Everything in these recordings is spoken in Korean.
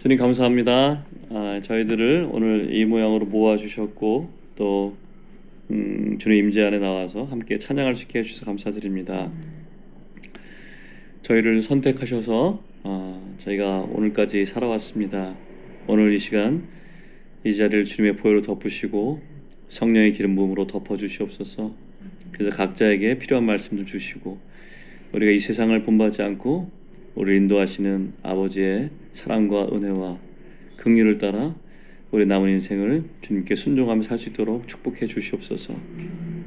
주님 감사합니다. 저희들을 오늘 이 모양으로 모아주셨고 또 주님 임재 안에 나와서 함께 찬양할 수 있게 해주셔서 감사드립니다. 저희를 선택하셔서 저희가 오늘까지 살아왔습니다. 오늘 이 시간 이 자리를 주님의 보혈로 덮으시고 성령의 기름 부음으로 덮어주시옵소서. 그래서 각자에게 필요한 말씀을 주시고 우리가 이 세상을 본받지 않고 우리 인도하시는 아버지의 사랑과 은혜와 긍휼을 따라 우리 남은 인생을 주님께 순종하며 살 수 있도록 축복해 주시옵소서.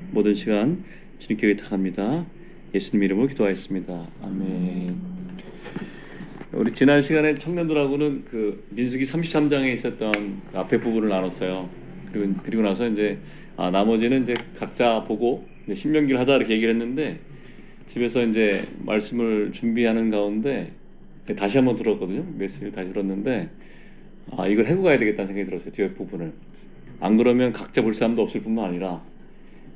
모든 시간 주님께 의탁합니다. 예수님 이름으로 기도하였습니다. 아멘. 우리 지난 시간에 청년들하고는 그 민수기 33장에 있었던 그 앞에 부분을 나눴어요. 그리고 나서 이제 나머지는 이제 각자 보고 이제 신명기를 하자 이렇게 얘기를 했는데 집에서 이제 말씀을 준비하는 가운데 다시 한번 들었거든요. 메시지를 다시 들었는데 이걸 해고 가야 되겠다는 생각이 들었어요. 뒤에 부분을. 안 그러면 각자 볼 사람도 없을 뿐만 아니라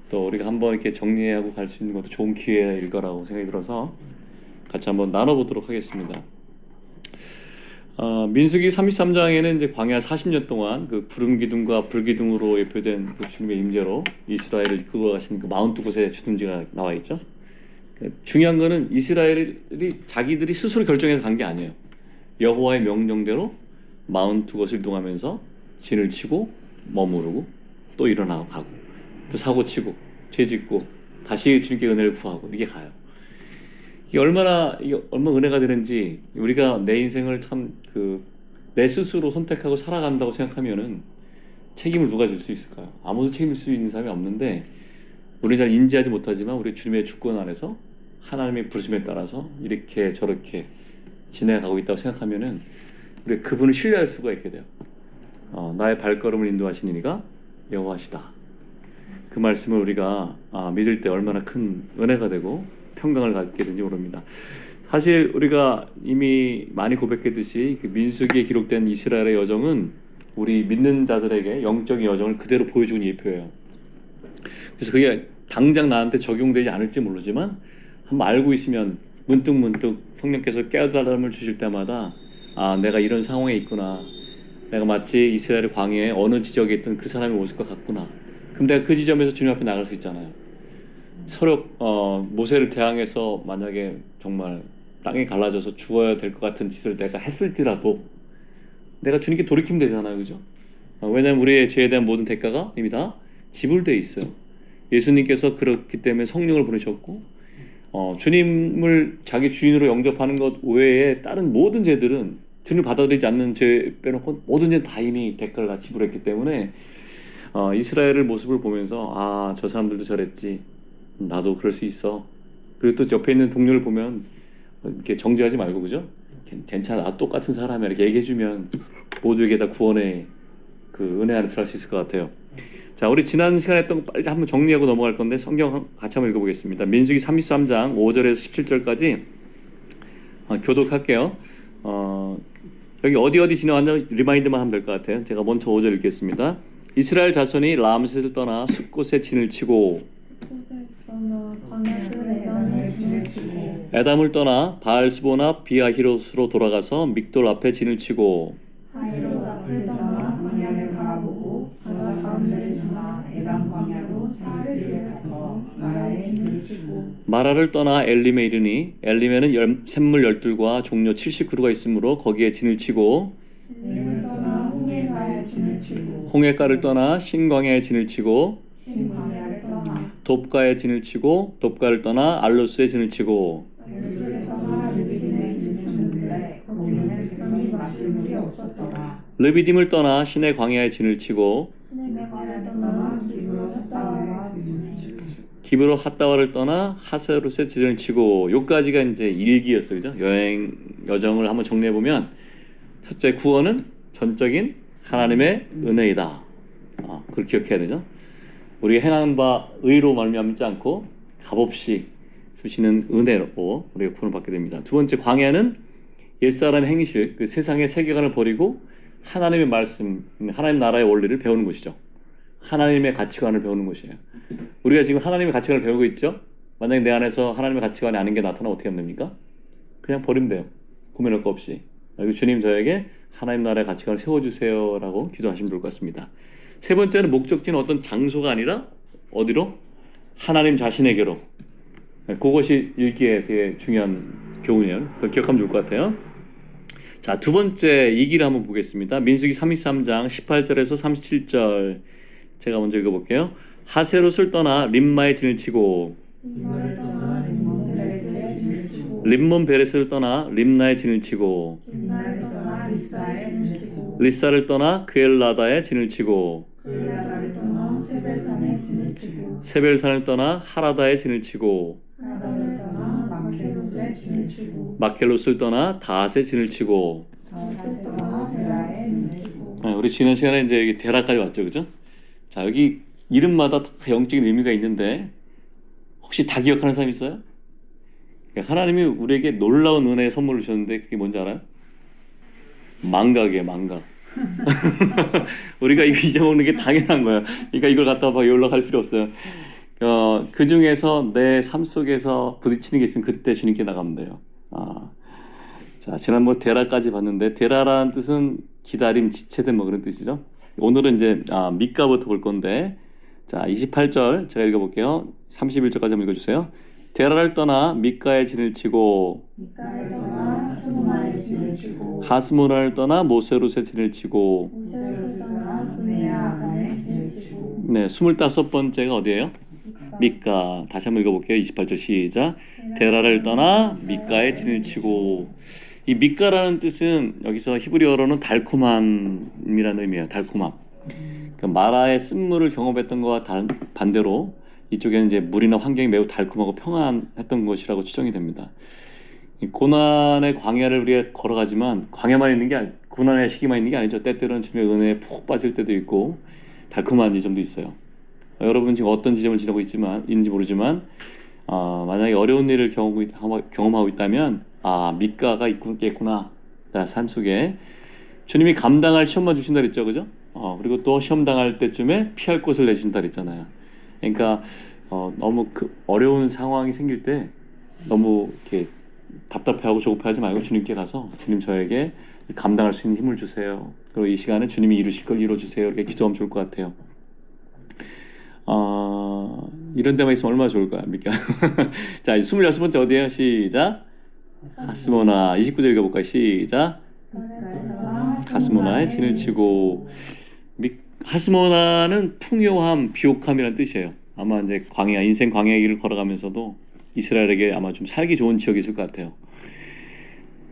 또 우리가 한번 이렇게 정리하고 갈 수 있는 것도 좋은 기회일 거라고 생각이 들어서 같이 한번 나눠보도록 하겠습니다. 민수기 33장에는 이제 광야 40년 동안 그 구름 기둥과 불 기둥으로 예표된 그 주님의 임재로 이스라엘을 이끌어 가신 그 42곳의 주둔지가 나와 있죠. 중요한 거는 이스라엘이 자기들이 스스로 결정해서 간 게 아니에요. 여호와의 명령대로 42곳을 이동하면서 진을 치고 머무르고 또 일어나고 가고 또 사고 치고 죄 짓고 다시 주님께 은혜를 구하고 이게 가요. 이게 얼마나 은혜가 되는지 우리가 내 인생을 참 내 스스로 선택하고 살아간다고 생각하면은 책임을 누가 질 수 있을까요? 아무도 책임질 수 있는 사람이 없는데 우리 잘 인지하지 못하지만 우리 주님의 주권 안에서 하나님의 부르심에 따라서 이렇게 저렇게 지내가고 있다고 생각하면은 우리 그분을 신뢰할 수가 있게 돼요. 나의 발걸음을 인도하시는 이가 여호와시다. 그 말씀을 우리가 믿을 때 얼마나 큰 은혜가 되고 평강을 갖게 되는지 모릅니다. 사실 우리가 이미 많이 고백했듯이 그 민수기에 기록된 이스라엘의 여정은 우리 믿는 자들에게 영적인 여정을 그대로 보여주는 예표예요. 그래서 그게 당장 나한테 적용되지 않을지 모르지만 한번 알고 있으면 문득 성령께서 깨달음을 주실 때마다 내가 이런 상황에 있구나. 내가 마치 이스라엘 광야에 어느 지역에 있던 그 사람의 모습과 같구나. 그럼 내가 그 지점에서 주님 앞에 나갈 수 있잖아요. 서로 모세를 대항해서 만약에 정말 땅이 갈라져서 죽어야 될 것 같은 짓을 내가 했을지라도 내가 주님께 돌이키면 되잖아요. 그죠? 왜냐하면 우리의 죄에 대한 모든 대가가 이미 다 지불되어 있어요. 예수님께서 그렇기 때문에 성령을 보내셨고 주님을 자기 주인으로 영접하는 것 외에 다른 모든 죄들은 주님을 받아들이지 않는 죄 빼놓고 모든 죄는 다 이미 대가를 다 지불했기 때문에 이스라엘의 모습을 보면서 저 사람들도 저랬지, 나도 그럴 수 있어. 그리고 또 옆에 있는 동료를 보면 이렇게 정죄하지 말고, 그죠? 괜찮아, 나 똑같은 사람이야 이렇게 얘기해주면 모두에게 다 구원의 그 은혜 안에 들어갈 수 있을 것 같아요. 자, 우리 지난 시간에 했던 거 빨리 한번 정리하고 넘어갈 건데 성경 같이 한번 읽어보겠습니다. 민수기 33장 5절에서 17절까지 교독할게요. 여기 어디 지나왔나 리마인드만 하면 될 것 같아요. 제가 먼저 5절 읽겠습니다. 이스라엘 자손이 라암셋을 떠나 숫곳에 진을 치고 에담을 떠나 바알스보나 비아히롯으로 돌아가서 믹돌 앞에 진을 치고 하이롯 앞을 떠나 광야를 바라보고 바다 가운데를 지나 에담 광야로 사흘 길을 가서 마라에 진을 치고 마라를 떠나 엘림에 이르니 엘림에는 샘물 12과 종려 79루가 있으므로 거기에 진을 치고 엘림을 떠나 홍해가에 진을 치고 홍해가를 떠나 신광야에 진을 치고 신광야를 떠나 돕가에 진을 치고 돕가를 떠나 알로스에 진을 치고 알로스를 떠나 르비딤에 진을 쳤는데 거기는 백성이 마실 물이 없었더라. 르비딤을 떠나 신의 광야에 진을 치고 신의 광야를 떠나 기브로 핫다와와 진을 치고 기브로 핫다와를 떠나 하세롯에 진을 치고 요까지가 이제 일기였어요. 그죠? 여정을 한번 정리해 보면 첫째, 구원은 전적인 하나님의 은혜이다. 그걸 기억해야 되죠. 우리가 행한 바 의로 말미암지 않고 값없이 주시는 은혜로 우리가 구원을 받게 됩니다. 두 번째, 광야는 옛사람의 행실, 그 세상의 세계관을 버리고 하나님의 말씀, 하나님 나라의 원리를 배우는 곳이죠. 하나님의 가치관을 배우는 곳이에요. 우리가 지금 하나님의 가치관을 배우고 있죠. 만약에 내 안에서 하나님의 가치관이 아닌 게 나타나면 어떻게 하면 됩니까? 그냥 버리면 돼요. 고민할 거 없이. 그리고 주님 저에게 하나님 나라의 가치관을 세워주세요라고 기도하시면 좋을 것 같습니다. 세 번째는 목적지는 어떤 장소가 아니라 어디로? 하나님 자신에게로. 그것이 읽기에 되게 중요한 교훈이에요. 그걸 기억하면 좋을 것 같아요. 자, 두 번째 이 길을 한번 보겠습니다. 민수기 33장 18절에서 37절 제가 먼저 읽어볼게요. 하세롯을 떠나 림마에 진을 치고 림마를 떠나 림몬 베레스에 진을 치고 림몬 베레스를 떠나 림나에 진을 치고 림나를 떠나 리사에 진을 치고 리사를 떠나 그엘라다에 진을 치고 그엘라다를 떠나 세벨산에 진을 치고 세벨산을 떠나 하라다에 진을 치고 하다를 떠나 마케롯에 진을 치고 마켈롯을 떠나 다앗에 진을 치고 다윗을 떠나 베라에 진을 치고. 우리 지난 시간에 이제 여기 데라까지 왔죠, 그죠? 자, 여기 이름마다 다 영적인 의미가 있는데 혹시 다 기억하는 사람 있어요? 하나님이 우리에게 놀라운 은혜의 선물을 주셨는데 그게 뭔지 알아요? 망각이에요, 망각. 우리가 이거 잊어먹는 게 당연한 거야. 그러니까 이걸 갖다 막 연락할 필요 없어요. 그 중에서 내 삶 속에서 부딪히는 게 있으면 그때 주님께 나가면 돼요. 자, 지난번 데라까지 봤는데 데라라는 뜻은 기다림, 지체된 뭐 그런 뜻이죠. 오늘은 이제 미가부터 볼 건데, 자 28절 제가 읽어볼게요. 31절까지 한번 읽어주세요. 데라를 떠나 미가에 진을 치고 미가를 떠나 스모나에 진을 치고 하스모나를 떠나 모세롯에 진을 치고. 모세롯을 떠나 브네아 아간에 진을 치고. 네, 25번째가 어디예요? 미가. 다시 한번 읽어볼게요. 28절 시작. 데라를 떠나 미가에 진을 치고. 이 미가라는 뜻은 여기서 히브리어로는 달콤함이라는 의미예요. 달콤함. 그러니까 마라의 쓴물을 경험했던 것과 반대로 이쪽에는 이제 물이나 환경이 매우 달콤하고 평안했던 것이라고 추정이 됩니다. 이 고난의 광야를 우리가 걸어가지만 광야만 있는 게 고난의 시기만 있는 게 아니죠. 때때로는 주님의 은혜에 푹 빠질 때도 있고 달콤한 지점도 있어요. 여러분 지금 어떤 지점을 지나고 있는지 모르지만 만약에 어려운 일을 경험하고 있다면 미가가 있겠구나. 나 삶 속에 주님이 감당할 시험만 주신다 그랬죠, 그죠? 그리고 또 시험 당할 때쯤에 피할 곳을 내신다 그랬잖아요. 그러니까 너무 어려운 상황이 생길 때 너무 이렇게 답답해하고 조급해하지 말고 주님께 가서 주님 저에게 감당할 수 있는 힘을 주세요. 그리고 이 시간에 주님이 이루실 걸 이루어주세요. 이렇게 기도하면 좋을 것 같아요. 이런 데만 있으면 얼마나 좋을까요? 믿겨. 자, 26번째 어디에요? 시작. 하스모나. 29절 읽어볼까요? 시작. 하스모나에 진을 치고. 하스모나는 풍요함, 비옥함이라는 뜻이에요. 아마 이제 인생 광야의 길을 걸어가면서도 이스라엘에게 아마 좀 살기 좋은 지역이 있을 것 같아요.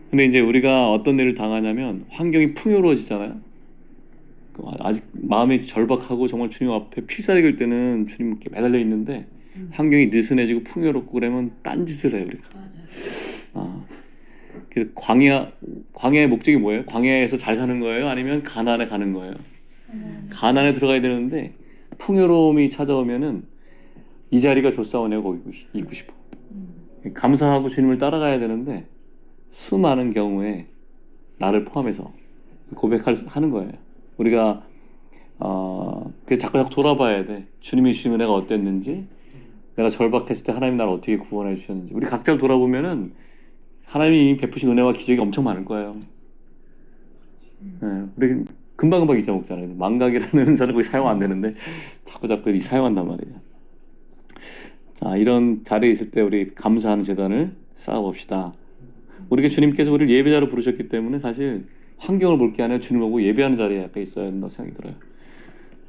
근데 이제 우리가 어떤 일을 당하냐면 환경이 풍요로워지잖아요. 아직 마음이 절박하고 정말 주님 앞에 필살기일 때는 주님께 매달려 있는데 환경이 느슨해지고 풍요롭고 그러면 딴짓을 해요, 우리가. 그래서 광야의 목적이 뭐예요? 광야에서 잘 사는 거예요? 아니면 가나안에 가는 거예요? 가나안에 들어가야 되는데 풍요로움이 찾아오면은 이 자리가 좋사오네요. 거기 있고 싶어. 감사하고 주님을 따라가야 되는데 수많은 경우에 나를 포함해서 고백하는 거예요. 우리가 그래서 자꾸 돌아봐야 돼. 주님이 주신 은혜가 어땠는지, 내가 절박했을 때 하나님 나를 어떻게 구원해 주셨는지. 우리 각자를 돌아보면은 하나님이 베푸신 은혜와 기적이 엄청 많을 거예요. 우리 금방금방 잊어먹잖아요. 망각이라는 은사는 거의 사용 안 되는데 자꾸 사용한단 말이에요. 자, 이런 자리에 있을 때 우리 감사하는 제단을 쌓아봅시다. 우리가 주님께서 우리를 예배자로 부르셨기 때문에 사실 환경을 볼 게 아니라 주님을 보고 예배하는 자리에 약간 있어야 된다고 생각이 들어요.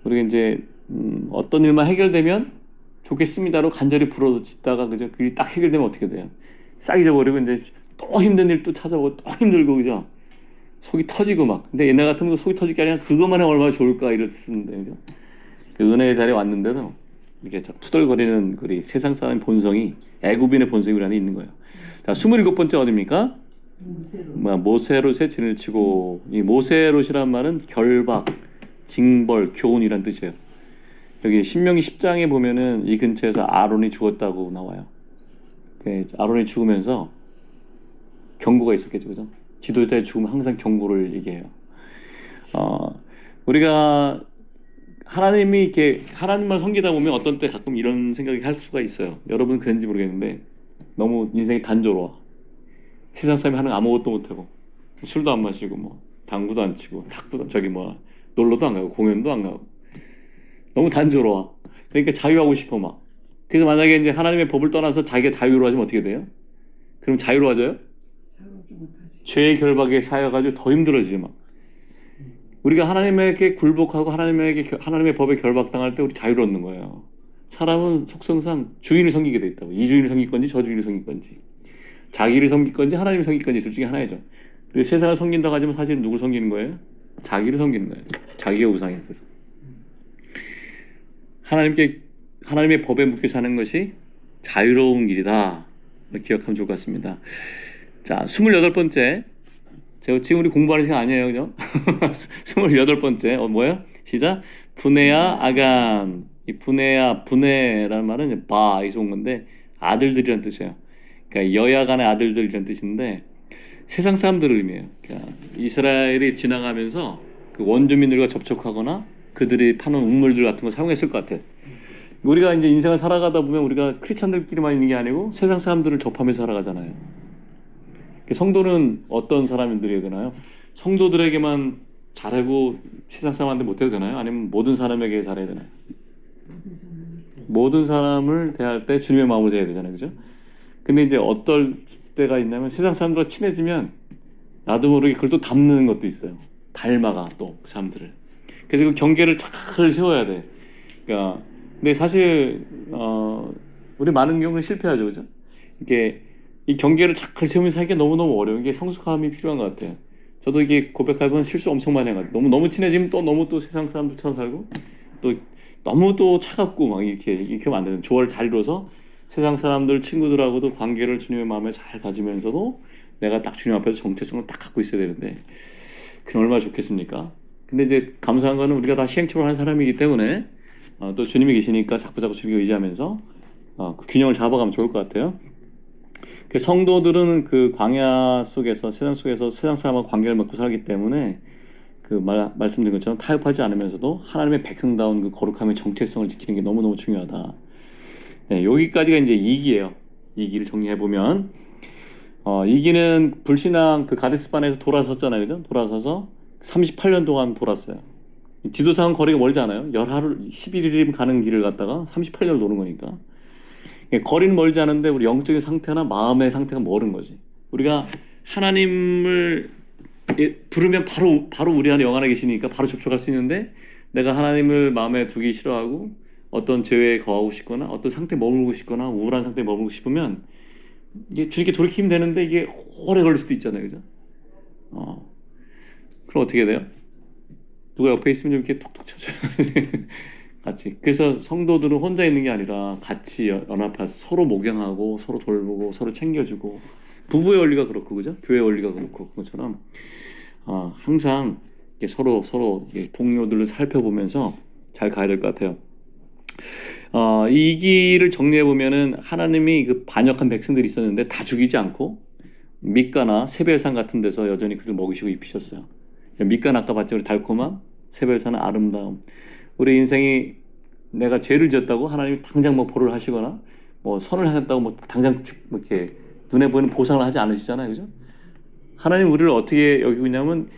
우리가 이제 어떤 일만 해결되면 좋겠습니다로 간절히 부르짖다가 그죠? 그게 딱 해결되면 어떻게 돼요? 싹 잊어버리고 이제 또 힘든 일 또 찾아보고 또 힘들고 그죠? 속이 터지고 막. 근데 옛날 같으면 속이 터질 게 아니라 그것만 하면 얼마나 좋을까 이랬었는데 그죠? 그 은혜의 자리에 왔는데도 이렇게 투덜거리는 우리 세상 사람의 본성이, 애굽인의 본성이 우리 안에 있는 거예요. 자, 27번째 어디입니까? 모세롯에 진을 치고. 이 모세롯이란 말은 결박, 징벌, 교훈이란 뜻이에요. 여기 신명기 10장에 보면은 이 근처에서 아론이 죽었다고 나와요. 아론이 죽으면서 경고가 있었겠죠, 그죠? 지도자의 죽으면 항상 경고를 얘기해요. 우리가 하나님이 이렇게 하나님만 섬기다 보면 어떤 때 가끔 이런 생각이 할 수가 있어요. 여러분 그런지 모르겠는데 너무 인생이 단조로워. 세상 사람이 하는 아무것도 못하고 술도 안 마시고 뭐 당구도 안 치고 탁구도 저기 뭐 놀러도 안 가고 공연도 안 가고 너무 단조로워. 그러니까 자유하고 싶어 막. 그래서 만약에 이제 하나님의 법을 떠나서 자기가 자유로워지면 어떻게 돼요? 그럼 자유로워져요? 자유롭지 못하지. 죄의 결박에 쌓여가지고 더 힘들어지지 막. 우리가 하나님에게 굴복하고 하나님의 법에 결박당할 때 우리 자유롭는 거예요. 사람은 속성상 주인을 섬기게 돼 있다고. 이 주인을 섬길 건지 저 주인을 섬길 건지, 자기를 섬길 건지 하나님을 섬길 건지 둘 중에 하나이죠. 그리고 세상을 섬긴다고 하지만 사실 누굴 섬기는 거예요? 자기를 섬기는 거예요. 자기의 우상에 있어서. 하나님의 법에 묶여 사는 것이 자유로운 길이다. 기억하면 좋을 것 같습니다. 자, 28번째. 지금 우리 공부하는 시간 아니에요, 그죠? 28번째. 뭐예요? 시작. 분해야 아간. 이 분해라는 말은 바에서 온 건데 아들들이라는 뜻이에요. 그러니까 여야 간의 아들들이라는 뜻인데 세상 사람들을 의미해요. 그러니까 이스라엘이 지나가면서 그 원주민들과 접촉하거나 그들이 파는 음물들 같은 거 사용했을 것 같아요. 우리가 이제 인생을 살아가다 보면 우리가 크리스찬들끼리만 있는 게 아니고 세상 사람들을 접하면서 살아가잖아요. 성도는 어떤 사람들이 되나요? 성도들에게만 잘하고 세상 사람한테 못해도 되나요? 아니면 모든 사람에게 잘해야 되나요? 모든 사람을 대할 때 주님의 마음으로 대해야 되잖아요, 그죠? 근데 이제 어떨 때가 있냐면 세상 사람들과 친해지면 나도 모르게 그걸 또 닮는 것도 있어요. 닮아가 또 그 사람들을. 그래서 그 경계를 잘 세워야 돼. 그러니까 근데 사실 우리 많은 경우는 실패하죠, 그죠? 이게 이 경계를 잘 세우면서 살기가 너무너무 어려운 게 성숙함이 필요한 것 같아요. 저도 이게 고백하면 실수 엄청 많이 해가지고 너무 친해지면 또 너무 또 세상 사람들처럼 살고 또 너무 또 차갑고 막 이렇게 하면 안 되는 조화를 잘 이루어서 세상 사람들 친구들하고도 관계를 주님의 마음에 잘 가지면서도 내가 딱 주님 앞에서 정체성을 딱 갖고 있어야 되는데 그럼 얼마나 좋겠습니까? 근데 이제 감사한 거는 우리가 다 시행착오를 하는 사람이기 때문에 또 주님이 계시니까 자꾸 주님을 의지하면서 그 균형을 잡아가면 좋을 것 같아요. 그 성도들은 그 광야 속에서 세상 속에서 세상 사람과 관계를 맺고 살기 때문에 그 말씀드린 것처럼 타협하지 않으면서도 하나님의 백성다운 그 거룩함의 정체성을 지키는 게 너무너무 중요하다. 네, 여기까지가 이제 2기예요. 2기를 정리해 보면 2기는 불신앙 그 가데스바네에서 돌아섰잖아요, 그죠? 돌아서서 38년 동안 돌았어요. 지도상은 거리가 멀지 않아요. 열하루 11일이면 가는 길을 갔다가 38년을 도는 거니까. 거리는 멀지 않은데 우리 영적인 상태나 마음의 상태가 멀은 거지. 우리가 하나님을 부르면 바로 우리 안에 영 안에 계시니까 바로 접촉할 수 있는데 내가 하나님을 마음에 두기 싫어하고 어떤 죄에 거하고 싶거나 어떤 상태에 머물고 싶거나 우울한 상태에 머물고 싶으면 이게 주님께 돌이키면 되는데 이게 오래 걸릴 수도 있잖아요, 그죠? 그럼 어떻게 돼요? 누가 옆에 있으면 좀 이렇게 톡톡 쳐줘요. 같이. 그래서 성도들은 혼자 있는 게 아니라 같이 연합해서 서로 목양하고 서로 돌보고 서로 챙겨주고 부부의 원리가 그렇고 그죠? 교회 원리가 그렇고 그것처럼 항상 서로 동료들을 살펴보면서 잘 가야 될 것 같아요. 이 기를 정리해 보면은 하나님이 그 반역한 백성들이 있었는데 다 죽이지 않고 밑가나 세벨산 같은 데서 여전히 그들 먹이시고 입히셨어요. 밑가나 아까 봤죠? 우리 달콤함, 세벨산은 아름다움. 우리 인생이 내가 죄를 지었다고 하나님이 당장 뭐 벌을 하시거나 뭐 선을 하셨다고 뭐 당장 이렇게 눈에 보이는 보상을 하지 않으시잖아요, 그죠? 하나님 우리를 어떻게 여기고 있냐면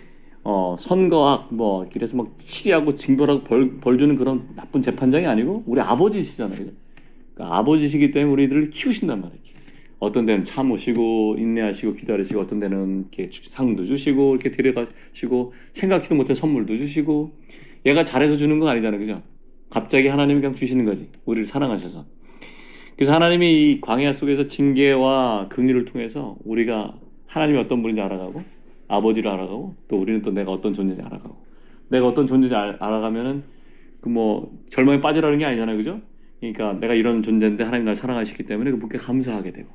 선과 악 뭐 그래서 막 치리하고 징벌하고 벌 주는 그런 나쁜 재판장이 아니고 우리 아버지시잖아요, 그죠? 그러니까 아버지시기 때문에 우리들을 키우신단 말이에요. 어떤 데는 참으시고 인내하시고 기다리시고 어떤 데는 이렇게 상도 주시고 이렇게 데려가시고 생각지도 못한 선물도 주시고 얘가 잘해서 주는 건 아니잖아요, 그죠? 갑자기 하나님이 그냥 주시는 거지. 우리를 사랑하셔서. 그래서 하나님이 이 광야 속에서 징계와 긍휼을 통해서 우리가 하나님이 어떤 분인지 알아가고 아버지를 알아가고 또 우리는 또 내가 어떤 존재인지 알아가고 내가 어떤 존재인지 알아가면은 그 뭐 절망에 빠지라는 게 아니잖아요, 그죠? 그러니까 내가 이런 존재인데 하나님 날 사랑하시기 때문에 그분께 감사하게 되고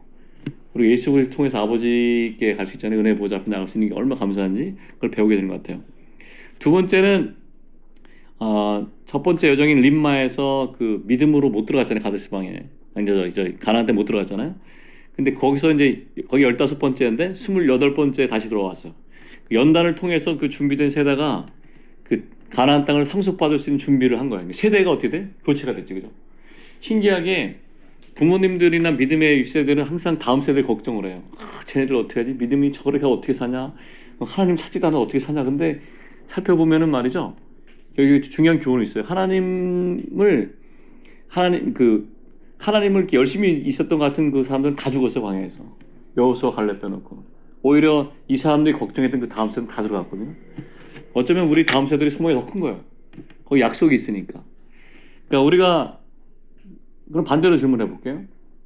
그리고 예수 그리스도 통해서 아버지께 갈 수 있잖아요. 은혜 보좌 앞에 나갈 수 있는 게 얼마나 감사한지 그걸 배우게 되는 것 같아요. 두 번째는 첫 번째 여정인 림마에서 그 믿음으로 못 들어갔잖아요. 가데스방에 이제 가나안 때 못 들어갔잖아요. 근데 거기서 이제 거기 15번째인데 28번째 다시 들어왔어요. 연단을 통해서 그 준비된 세대가 그 가나안 땅을 상속받을 수 있는 준비를 한 거예요. 세대가 어떻게 돼? 교체가 됐죠, 그죠? 신기하게 부모님들이나 믿음의 1세대는 항상 다음 세대를 걱정을 해요. 쟤네들 어떻게 하지? 믿음이 저렇게 어떻게 사냐? 하나님 찾지도 않아 어떻게 사냐. 근데 살펴보면은 말이죠. 여기 중요한 교훈이 있어요. 하나님을 이렇게 열심히 있었던 것 같은 그 사람들은 다 죽었어요, 광야에서. 여호수아 갈렙 빼놓고. 오히려 이 사람들이 걱정했던 그 다음 세대는 다 들어갔거든요. 어쩌면 우리 다음 세대들이 소망이 더 큰 거예요. 거기 약속이 있으니까. 그러니까 우리가 그럼 반대로 질문해 볼게요.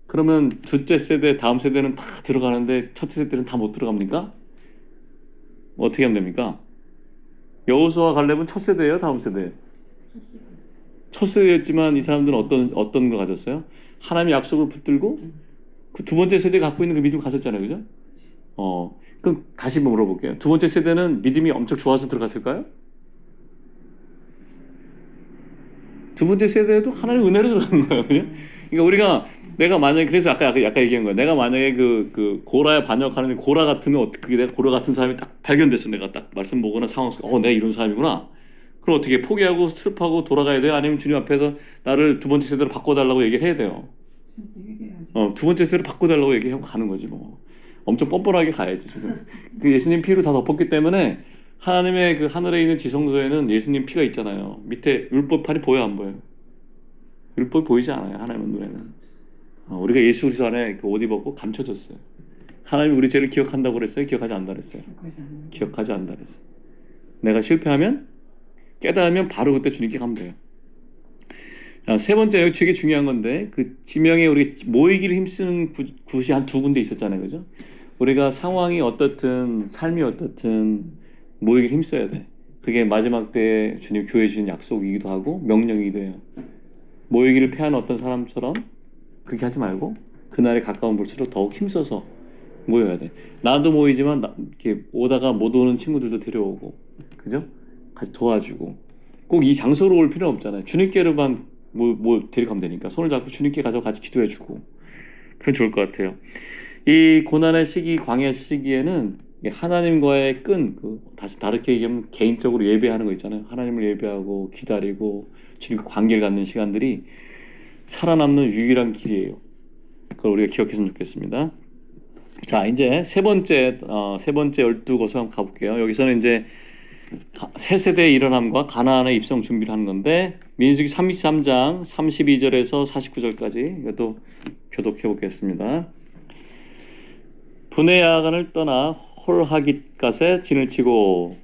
그러면 둘째 세대, 다음 세대는 다 들어가는데 첫 세대는 다 못 들어갑니까? 어떻게 하면 됩니까? 여호수아 갈렙은 첫 세대예요, 다음 세대예요? 첫 세대였지만 이 사람들은 어떤 걸 가졌어요? 하나님의 약속을 붙들고 그 두 번째 세대가 갖고 있는 그 믿음을 가졌잖아요, 그죠? 그럼 다시 물어볼게요. 두 번째 세대는 믿음이 엄청 좋아서 들어갔을까요? 두 번째 세대도 하나님의 은혜로 들어간 거예요, 그죠? 그러니까 내가 만약에 그래서 아까 얘기한 거야. 내가 만약에 그 고라에 반역하는데 고라 같으면 어떻게 내가 고라 같은 사람이 딱 발견됐어. 내가 딱 말씀 보거나 상황 속에 내가 이런 사람이구나. 그럼 어떻게 포기하고 슬퍼하고 돌아가야 돼요? 아니면 주님 앞에서 나를 두 번째 세대로 바꿔달라고 얘기를 해야 돼요. 두 번째 세대로 바꿔달라고 얘기하고 가는 거지 뭐. 엄청 뻔뻔하게 가야지 지금. 그 예수님 피로 다 덮었기 때문에 하나님의 그 하늘에 있는 지성소에는 예수님 피가 있잖아요. 밑에 율법판이 보여 안 보여요? 율법이 보이지 않아요. 하나님의 눈에는. 우리가 예수 그리스도 안에 그 옷 입었고 감춰졌어요. 하나님 우리 죄를 기억한다고 그랬어요? 기억하지 않는다 그랬어요? 기억하지 않는다 그랬어요. 내가 실패하면 깨달으면 바로 그때 주님께 가면 돼요. 자, 세 번째 여기 되게 중요한 건데 그 지명에 우리 모이기를 힘쓰는 곳이 한 두 군데 있었잖아요, 그죠? 우리가 상황이 어떻든 삶이 어떻든 모이기를 힘써야 돼. 그게 마지막 때 주님 교회 주신 약속이기도 하고 명령이기도 해요. 모이기를 패한 어떤 사람처럼 그렇게 하지 말고 그날에 가까운 볼수록 더욱 힘써서 모여야 돼. 나도 모이지만 이렇게 오다가 못 오는 친구들도 데려오고, 그죠? 같이 도와주고. 꼭 이 장소로 올 필요는 없잖아요. 주님께로만 데려가면 되니까 손을 잡고 주님께 가서 같이 기도해주고. 그럼 좋을 것 같아요. 이 고난의 시기, 광야 시기에는 하나님과의 다시 다르게 얘기하면 개인적으로 예배하는 거 있잖아요. 하나님을 예배하고 기다리고 주님과 관계를 갖는 시간들이 살아남는 유일한 길이에요. 그걸 우리가 기억했으면 좋겠습니다. 자, 이제 세 번째 12거수 한번 가볼게요. 여기서는 이제 새 세대의 일어남과 가나안의 입성 준비를 하는 건데 민수기 33장 32절에서 49절까지 이것도 교독해 보겠습니다. 분의 야간을 떠나 홀하깃갓에 진을 치고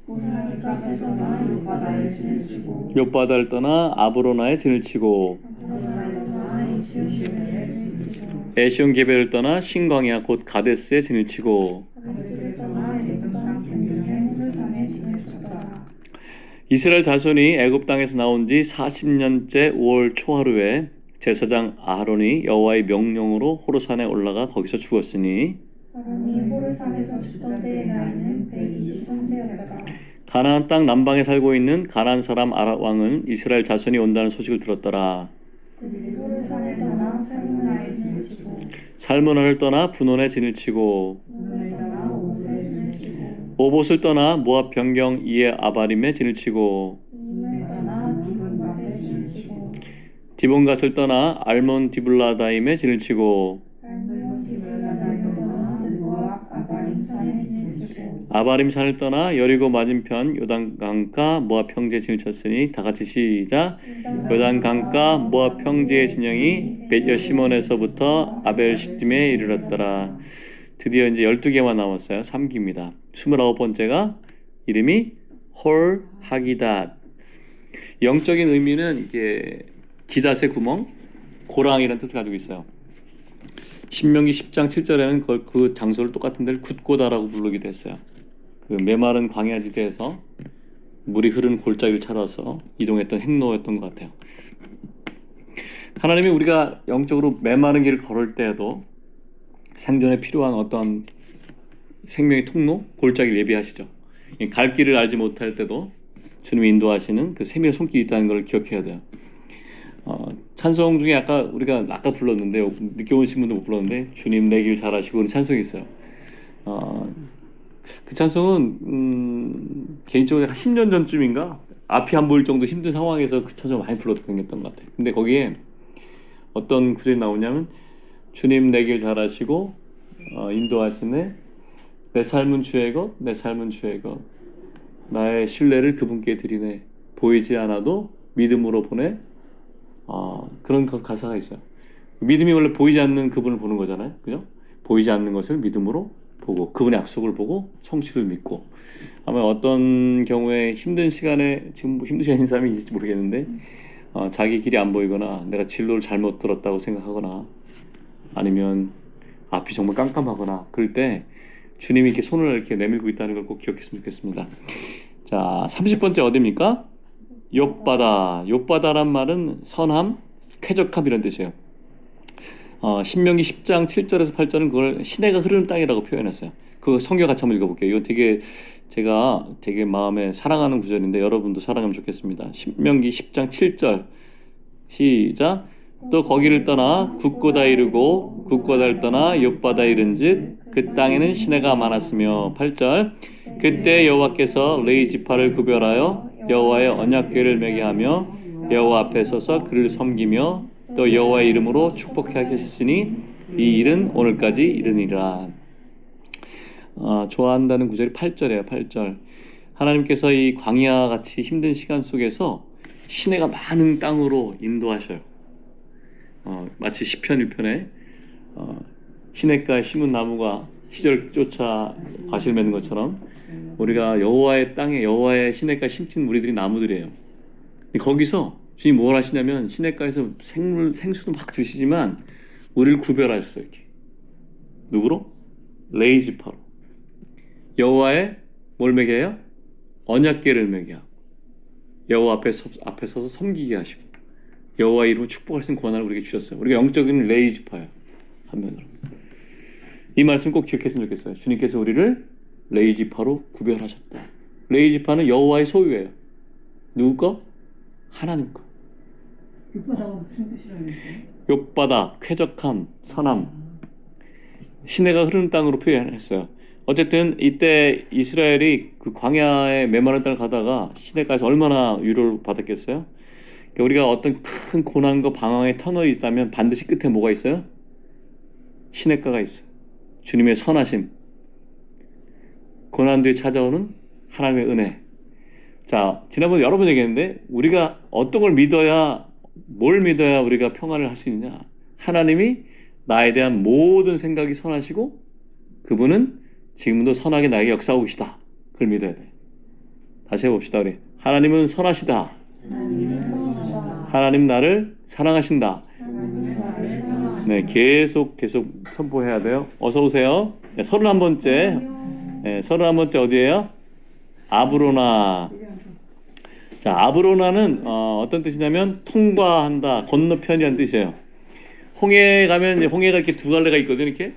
홀하깃갓에 떠나 욥바다에 진을 치고 욥바다를 떠나 아브로나에 진을 치고 아브로나를 떠나 에시온게벨에 진을 치고 에시온 게벨을 떠나 신광야 곧 가데스에 진을 치고 가데스를 떠나 에돔 땅 평균의 호르산에 진을 쳤더라. 이스라엘 자손이 애굽 땅에서 나온 지 40년째 5월 초하루에 제사장 아하론이 여호와의 명령으로 호르산에 올라가 거기서 죽었으니 아론이 호르산에서 죽던 때의 나이는 123세였다. 가나안 땅 남방에 살고 있는 가나안 사람 아락 왕은 이스라엘 자손이 온다는 소식을 들었더라. 그들이 호르산을 떠나 살무나에 진을 치고 살무나를 떠나 분원에 진을 치고 분을 떠나 오봇에 진을 치고 오봇을 떠나 모압 변경 이에 아바림에 진을 치고 임을 떠나 디본갓에 진을 치고 디본갓을 떠나 알몬 디블라다임에 진을 치고 알몬 디블라다임을 떠나 모압 아바림 산에 진을 치고 아바림 산을 떠나 여리고 맞은편 요단강가 모압 평지에 진을 쳤으니 다같이 시작. 요단강가 모압 평지의 진영이 벳여시몬에서부터 아벨 시딤에 이르렀더라. 드디어 이제 12개만 남았어요. 3기입니다. 29번째가 이름이 홀 하기닷. 영적인 의미는 이게 기닷의 구멍, 고랑이라는 뜻을 가지고 있어요. 신명기 10장 7절에는 그 장소를 똑같은 데를 굿고다라고 부르기도 했어요. 그 메마른 광야지대에서 물이 흐르는 골짜기를 찾아서 이동했던 행로였던 것 같아요. 하나님이 우리가 영적으로 메마른 길을 걸을 때에도 생존에 필요한 어떤 생명의 통로, 골짜기를 예비하시죠. 갈 길을 알지 못할 때도 주님이 인도하시는 그 생명의 손길이 있다는 걸 기억해야 돼요. 찬송 중에 우리가 아까 불렀는데 늦게 오신 분들 못 불렀는데 주님 내 길 잘 아시고 그런 찬송이 있어요. 그 찬송은 개인적으로 한 10년 전쯤인가 앞이 안 보일 정도 힘든 상황에서 그 찬송 많이 불렀던 것 같아요. 근데 거기에 어떤 구절이 나오냐면 주님 내 길 잘 아시고 인도하시네 내 삶은 주의 것, 내 삶은 주의 것. 나의 신뢰를 그분께 드리네. 보이지 않아도 믿음으로 보내. 그런 가사가 있어요. 믿음이 원래 보이지 않는 그분을 보는 거잖아요. 그죠? 보이지 않는 것을 믿음으로 보고 그분의 약속을 보고 성취를 믿고. 아마 어떤 경우에 힘든 시간에 지금 뭐 힘든 시간인 사람이 있을지 모르겠는데 자기 길이 안 보이거나 내가 진로를 잘못 들었다고 생각하거나 아니면 앞이 정말 깜깜하거나 그럴 때 주님이 이렇게 손을 이렇게 내밀고 있다는 걸 꼭 기억했으면 좋겠습니다. 자, 30번째 어디입니까? 욥바다. 욥바다란 말은 선함, 쾌적함 이런 뜻이에요. 신명기 10장 7절에서 8절은 그걸 시내가 흐르는 땅이라고 표현했어요. 그 성경 같이 한번 읽어볼게요. 이건 제가 되게 마음에 사랑하는 구절인데 여러분도 사랑하면 좋겠습니다. 신명기 10장 7절 시작. 또 거기를 떠나 굽고다 이르고 굽고다를 떠나 욥바다 이른즉 그 땅에는 시내가 많았으며 8절 그때 여호와께서 레위 지파를 구별하여 여호와의 언약궤를 매게 하며 여호와 앞에 서서 그를 섬기며 또 여호와의 이름으로 축복하게 하셨으니 이 일은 오늘까지 이르니라. 좋아한다는 구절이 8절이에요. 8절. 하나님께서 이 광야 같이 힘든 시간 속에서 시내가 많은 땅으로 인도하셔요. 마치 시편 1편에 시냇가에 심은 나무가 시절 쫓아 과실 맺는 것처럼 우리가 여호와의 땅에 여호와의 시냇가에 심친 우리들이 나무들이에요. 거기서 주님이 뭘 하시냐면 시냇가에서 생수도 막 주시지만 우리를 구별하셨어요. 이렇게. 누구로? 레위 지파로. 여호와의 뭘 매게 해요? 언약궤를 매게 하고 여호와 앞에 서서 섬기게 하시고 여호와의 이름으로 축복할 수 있는 권한을 우리에게 주셨어요. 우리가 영적인 레위 지파예요. 한면으로. 이 말씀 꼭 기억했으면 좋겠어요. 주님께서 우리를 레위 지파로 구별하셨다. 레위 지파는 여호와의 소유예요. 누구 거? 하나님 거. 욥바다가 무슨 뜻이라는 거예요? 욥바다, 쾌적함, 선함. 시내가 흐르는 땅으로 표현했어요. 어쨌든 이때 이스라엘이 그 광야의 메마른 땅을 가다가 시내가에서 얼마나 위로를 받았겠어요? 우리가 어떤 큰 고난과 방황의 터널이 있다면 반드시 끝에 뭐가 있어요? 시냇가가 있어요. 주님의 선하심. 고난 뒤에 찾아오는 하나님의 은혜. 자, 지난번에 여러 번 얘기했는데 우리가 어떤 걸 믿어야 뭘 믿어야 우리가 평안을 할 수 있느냐? 하나님이 나에 대한 모든 생각이 선하시고 그분은 지금도 선하게 나에게 역사하고 계시다. 그걸 믿어야 돼. 다시 해봅시다. 우리 하나님은 선하시다. 하나님 나를 사랑하신다. 네, 계속 선포해야 돼요. 어서 오세요. 네, 31번째. 네, 31번째 어디예요? 아브로나. 자, 아브로나는 어떤 뜻이냐면 통과한다, 건너편이라는 뜻이에요. 홍해 가면 이제 홍해가 이렇게 두 갈래가 있거든요. 이렇게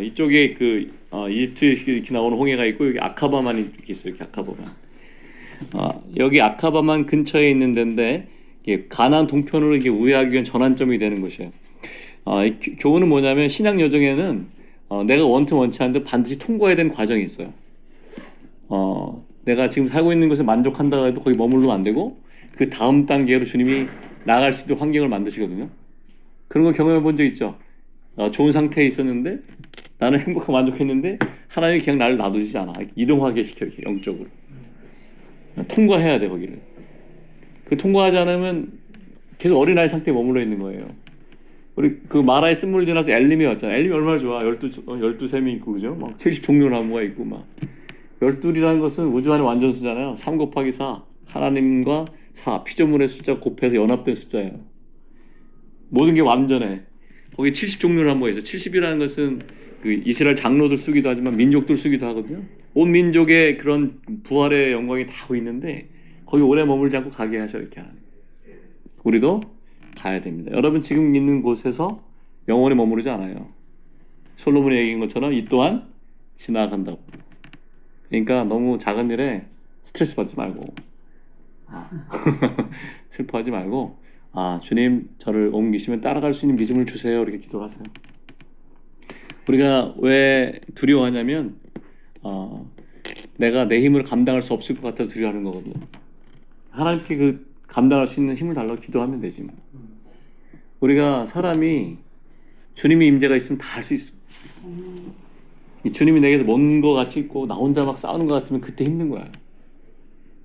이쪽에 그 이집트 이렇게 나오는 홍해가 있고 여기 아카바만 이렇게 있어요. 이렇게 아카바만. 여기 아카바만 근처에 있는 데인데 가나안 동편으로 이게 우회하기 위한 전환점이 되는 곳이에요. 이 교훈은 뭐냐면 신약 여정에는 내가 원치 않는데 반드시 통과해야 되는 과정이 있어요. 내가 지금 살고 있는 곳에 만족한다고 해도 거기 머물러면 안 되고 그 다음 단계로 주님이 나아갈 수 있는 환경을 만드시거든요. 그런 거 경험해 본 적 있죠? 좋은 상태에 있었는데 나는 행복하고 만족했는데 하나님이 그냥 나를 놔두지 않아. 이동하게 시켜 이렇게 영적으로. 통과해야 돼 거기를. 그 통과하지 않으면 계속 어린아이 상태에 머물러 있는 거예요. 우리 그 마라의 쓴물 지나서 엘림이 왔잖아. 엘림이 얼마나 좋아. 12샘이 있고 그죠? 막 70종류 나무가 있고 막. 12이라는 것은 우주 안의 완전수잖아요. 3 곱하기 4. 하나님과 4. 피조물의 숫자 곱해서 연합된 숫자예요. 모든 게 완전해. 거기 70종류 나무가 있어요. 70이라는 것은 그 이스라엘 장로들 쓰기도 하지만 민족들 쓰기도 하거든요. 온 민족의 그런 부활의 영광이 다 하고 있는데 거기 오래 머물지 않고 가게 하셔 이렇게 하는. 우리도 가야 됩니다. 여러분 지금 있는 곳에서 영원히 머무르지 않아요. 솔로몬이 얘기한 것처럼 이 또한 지나간다고. 그러니까 너무 작은 일에 스트레스 받지 말고 슬퍼하지 말고 주님 저를 옮기시면 따라갈 수 있는 믿음을 주세요. 이렇게 기도하세요. 우리가 왜 두려워하냐면 내가 내 힘으로 감당할 수 없을 것 같아서 두려워하는 거거든요. 하나님께 그 감당할 수 있는 힘을 달라고 기도하면 되지 뭐. 우리가 사람이 주님의 임재가 있으면 다 할 수 있어. 이 주님이 내게서 먼 거 같이 있고 나 혼자 막 싸우는 것 같으면 그때 힘든 거야.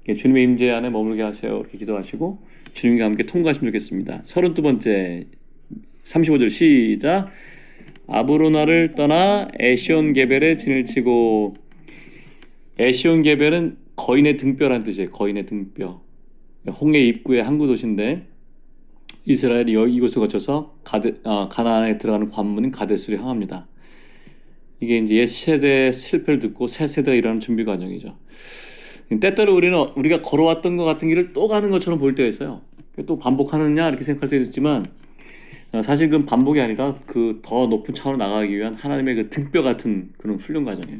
주님의 임재 안에 머물게 하세요. 이렇게 기도하시고 주님과 함께 통과하시면 좋겠습니다. 32번째 35절 시작. 아브로나를 떠나 에시온 게벨에 진을 치고, 에시온 게벨은 거인의 등뼈라는 뜻이에요. 거인의 등뼈. 홍해 입구의 항구 도시인데 이스라엘이 이곳을 거쳐서 가나안에 들어가는 관문인 가데스를 향합니다. 이게 이제 옛 세대의 실패를 듣고 새 세대가 일어나는 준비 과정이죠. 때때로 우리가 걸어왔던 것 같은 길을 또 가는 것처럼 보일 때가 있어요. 또 반복하느냐 이렇게 생각할 때도 있지만 사실 그건 반복이 아니라 그 더 높은 차원으로 나가기 위한 하나님의 그 등뼈 같은 그런 훈련 과정이에요.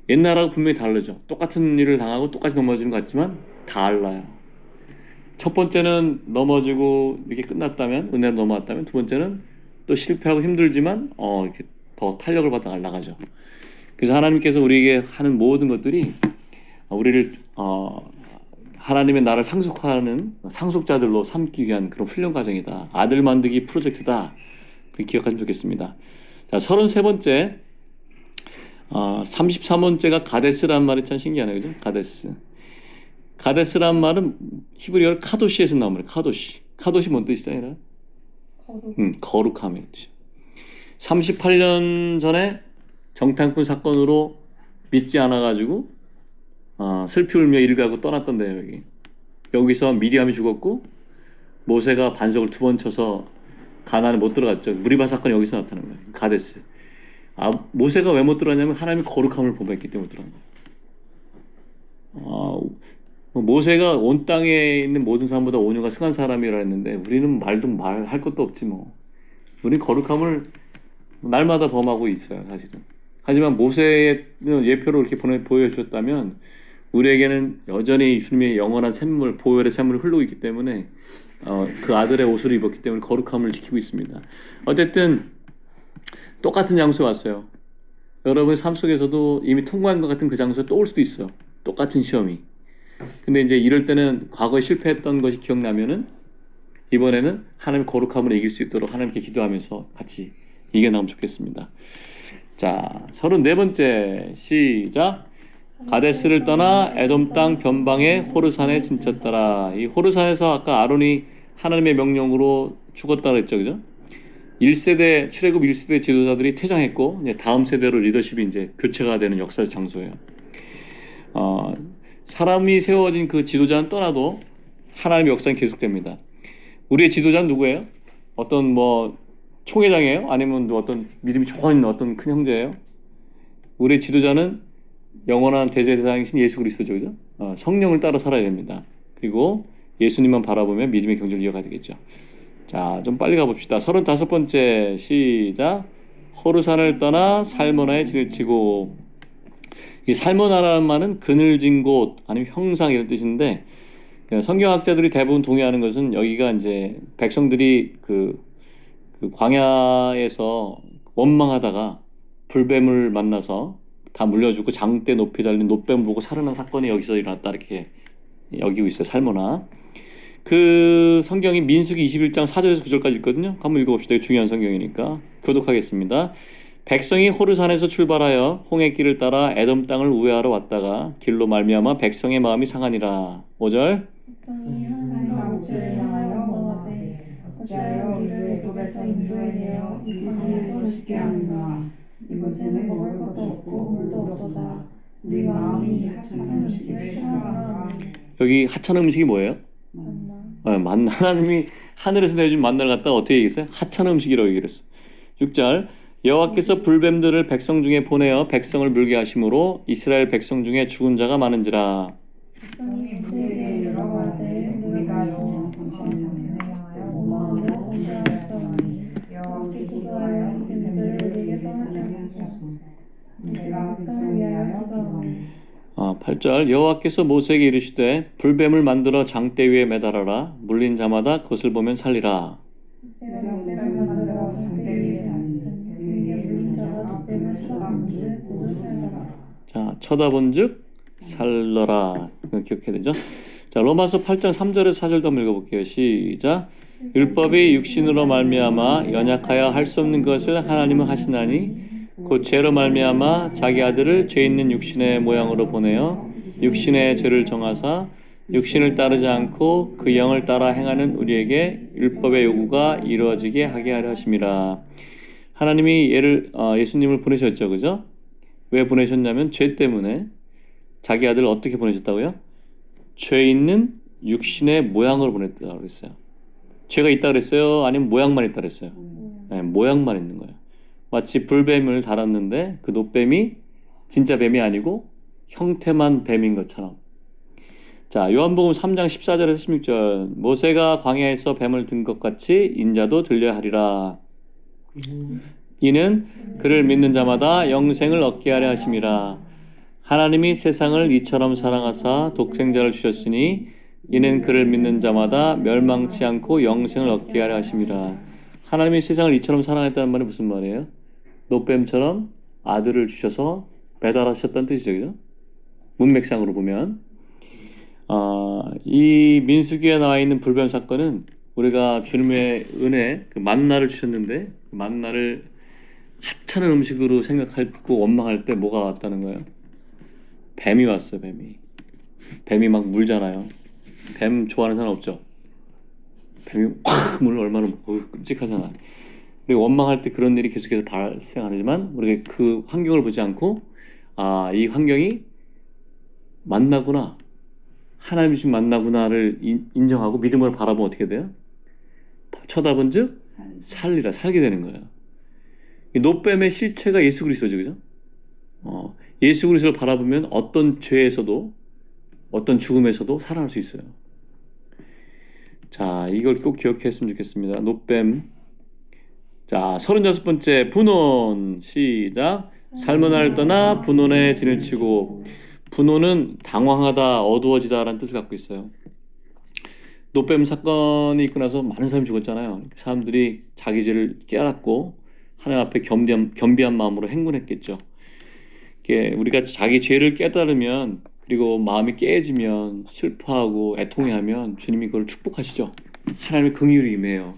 옛날하고 분명히 다르죠. 똑같은 일을 당하고 똑같이 넘어지는 것 같지만 달라요. 첫 번째는 넘어지고 이렇게 끝났다면, 은혜로 넘어왔다면, 두 번째는 또 실패하고 힘들지만 이렇게 더 탄력을 받아 나가죠. 그래서 하나님께서 우리에게 하는 모든 것들이 우리를 하나님의 나를 상속하는 상속자들로 삼기 위한 그런 훈련 과정이다. 아들 만들기 프로젝트다. 기억하시면 좋겠습니다. 자, 33번째 33번째가 가데스란 말이 참 신기하네요. 그죠? 가데스란 말은 히브리어 카도시에서 나온 말이에요. 카도시 뭔 뜻이죠? 거룩함이에요. 38년 전에 정탐꾼 사건으로 믿지 않아가지고 슬피 울며 이를 가고 떠났던데요. 여기서 미리암이 죽었고 모세가 반석을 2번 쳐서 가나안에 못 들어갔죠. 무리바 사건이 여기서 나타난 거예요. 가데스. 모세가 왜 못 들어갔냐면 하나님의 거룩함을 범했기 때문에 못 들어간 거예요. 모세가 온 땅에 있는 모든 사람보다 온유가 승한 사람이라 했는데 우리는 말할 것도 없지 뭐. 우리는 거룩함을 날마다 범하고 있어요, 사실은. 하지만 모세의 예표로 이렇게 보여주셨다면 우리에게는 여전히 주님의 영원한 샘물, 보혈의 샘물이 흐르고 있기 때문에 그 아들의 옷을 입었기 때문에 거룩함을 지키고 있습니다. 어쨌든 똑같은 장소에 왔어요. 여러분의 삶 속에서도 이미 통과한 것 같은 그 장소에 또 올 수도 있어요. 똑같은 시험이. 근데 이제 이럴 때는 과거에 실패했던 것이 기억나면은 이번에는 하나님의 거룩함을 이길 수 있도록 하나님께 기도하면서 같이 이겨나가면 좋겠습니다. 자, 34번째 시작. 가데스를 떠나 에돔 땅 변방의 호르산에 진쳤더라. 이 호르산에서 아까 아론이 하나님의 명령으로 죽었다고 했죠, 그죠? 1세대 출애굽 1세대 지도자들이 퇴장했고 이제 다음 세대로 리더십이 이제 교체가 되는 역사의 장소예요. 사람이 세워진 그 지도자는 떠나도 하나님의 역사는 계속됩니다. 우리의 지도자는 누구예요? 어떤 총회장이에요? 아니면 어떤 믿음이 좋은 어떤 큰 형제예요? 우리의 지도자는 영원한 대제사장이신 예수 그리스도죠, 그죠? 성령을 따라 살아야 됩니다. 그리고 예수님만 바라보면 믿음의 경주를 이어가야 되겠죠. 자, 좀 빨리 가봅시다. 35번째 시작. 호르산을 떠나 살모나에 진을 치고. 이 살모나라는 말은 그늘진 곳 아니면 형상 이런 뜻인데 성경학자들이 대부분 동의하는 것은 여기가 이제 백성들이 그 광야에서 원망하다가 불뱀을 만나서 다 물려주고 장대 높이 달린 놋뱀 보고 살아난 사건이 여기서 일어났다 이렇게 여기고 있어요. 살모나. 그 성경이 민수기 21장 4절에서 9절까지 있거든요. 한번 읽어봅시다. 이거 중요한 성경이니까 교독하겠습니다. 백성이 호르산에서 출발하여 홍해길을 따라 에돔 땅을 우회하러 왔다가 길로 말미암아 백성의 마음이 상하니라. 5절. 백성이 하나님의 목소리를 향하여 말하되 어찌하여 우리를 애굽에서 인도해내어 이 광야에 서식게 하는가. 이곳에는 먹을 것도 없고 물도 없도다. 우리 마음이 하찮은 음식을 싫어하노라. 여기 하찮은 음식이 뭐예요? 만나. 하나님이 하늘에서 내준 만나를 갖다가 어떻게 얘기했어요? 하찮은 음식이라고 얘기했어요. 6절. 여호와께서 불뱀들을 백성 중에 보내어 백성을 물게 하심으로 이스라엘 백성 중에 죽은 자가 많은지라. 백성이 모세에게 이르러가되 우리가 당신을 향하여 오마하며 공개하였사오니 여호와께 기도하여 뱀들을 우리에게 떠나게 하소서. 모세가 백성을 위하여 기도하니 8절. 여호와께서 모세에게 이르시되 불뱀을 만들어 장대 위에 매달아라. 물린 자마다 그것을 보면 살리라. 모세가 뱀을 만들어 장대 위에 달더니 물린 자가 뱀을 쳐다본즉 모두 살더라. 자, 쳐다본즉 살더라. 이거 기억해야 되죠? 자, 로마서 8장 3절에서 4절도 한번 읽어볼게요. 시작. 율법이 육신으로 말미암아 연약하여 할 수 없는 것을 하나님은 하시나니 곧 죄로 말미암아 자기 아들을 죄 있는 육신의 모양으로 보내어 육신의 죄를 정하사 육신을 따르지 않고 그 영을 따라 행하는 우리에게 율법의 요구가 이루어지게 하게 하려 하심이라. 하나님이 예수님을 보내셨죠, 그죠? 왜 보내셨냐면 죄 때문에. 자기 아들을 어떻게 보내셨다고요? 죄 있는 육신의 모양으로 보냈다고 그랬어요. 죄가 있다 그랬어요? 아니면 모양만 있다 그랬어요? 네, 모양만 있는 거예요. 마치 불뱀을 달았는데 그 노뱀이 진짜 뱀이 아니고 형태만 뱀인 것처럼. 자, 요한복음 3장 14절에서 16절. 모세가 광야에서 뱀을 든 것 같이 인자도 들려야 하리라. 이는 그를 믿는 자마다 영생을 얻게 하려 하심이라. 하나님이 세상을 이처럼 사랑하사 독생자를 주셨으니 이는 그를 믿는 자마다 멸망치 않고 영생을 얻게 하려 하심이라. 하나님이 세상을 이처럼 사랑했다는 말이 무슨 말이에요? 노뱀처럼 아들을 주셔서 배달하셨다는 뜻이죠, 그죠? 문맥상으로 보면 이 민수기에 나와 있는 불변 사건은 우리가 주님의 은혜, 그 만나를 주셨는데 그 만나를 하찮은 음식으로 생각하고 원망할 때 뭐가 왔다는 거예요? 뱀이 왔어요. 뱀이 막 물잖아요. 뱀 좋아하는 사람 없죠? 뱀이 확 물을 얼마나 끔찍하잖아. 우리가 원망할 때 그런 일이 계속해서 발생하지만 우리가 그 환경을 보지 않고 이 환경이 만나구나, 하나님 주신 만나구나를 인정하고 믿음으로 바라보면 어떻게 돼요? 쳐다본 즉 살리라, 살게 되는 거예요. 이 노뱀의 실체가 예수 그리스도죠, 그죠? 예수 그리스도를 바라보면 어떤 죄에서도 어떤 죽음에서도 살아날 수 있어요. 자, 이걸 꼭 기억했으면 좋겠습니다. 노뱀. 자, 36번째 분혼. 시작. 삶은 날 떠나 분혼에 진을 치고. 분혼은 당황하다, 어두워지다 라는 뜻을 갖고 있어요. 노뱀 사건이 있고 나서 많은 사람이 죽었잖아요. 사람들이 자기 죄를 깨닫고 하나님 앞에 겸비한 마음으로 행군했겠죠. 우리가 자기 죄를 깨달으면, 그리고 마음이 깨지면, 슬퍼하고 애통해하면 주님이 그걸 축복하시죠. 하나님의 긍휼이 임해요.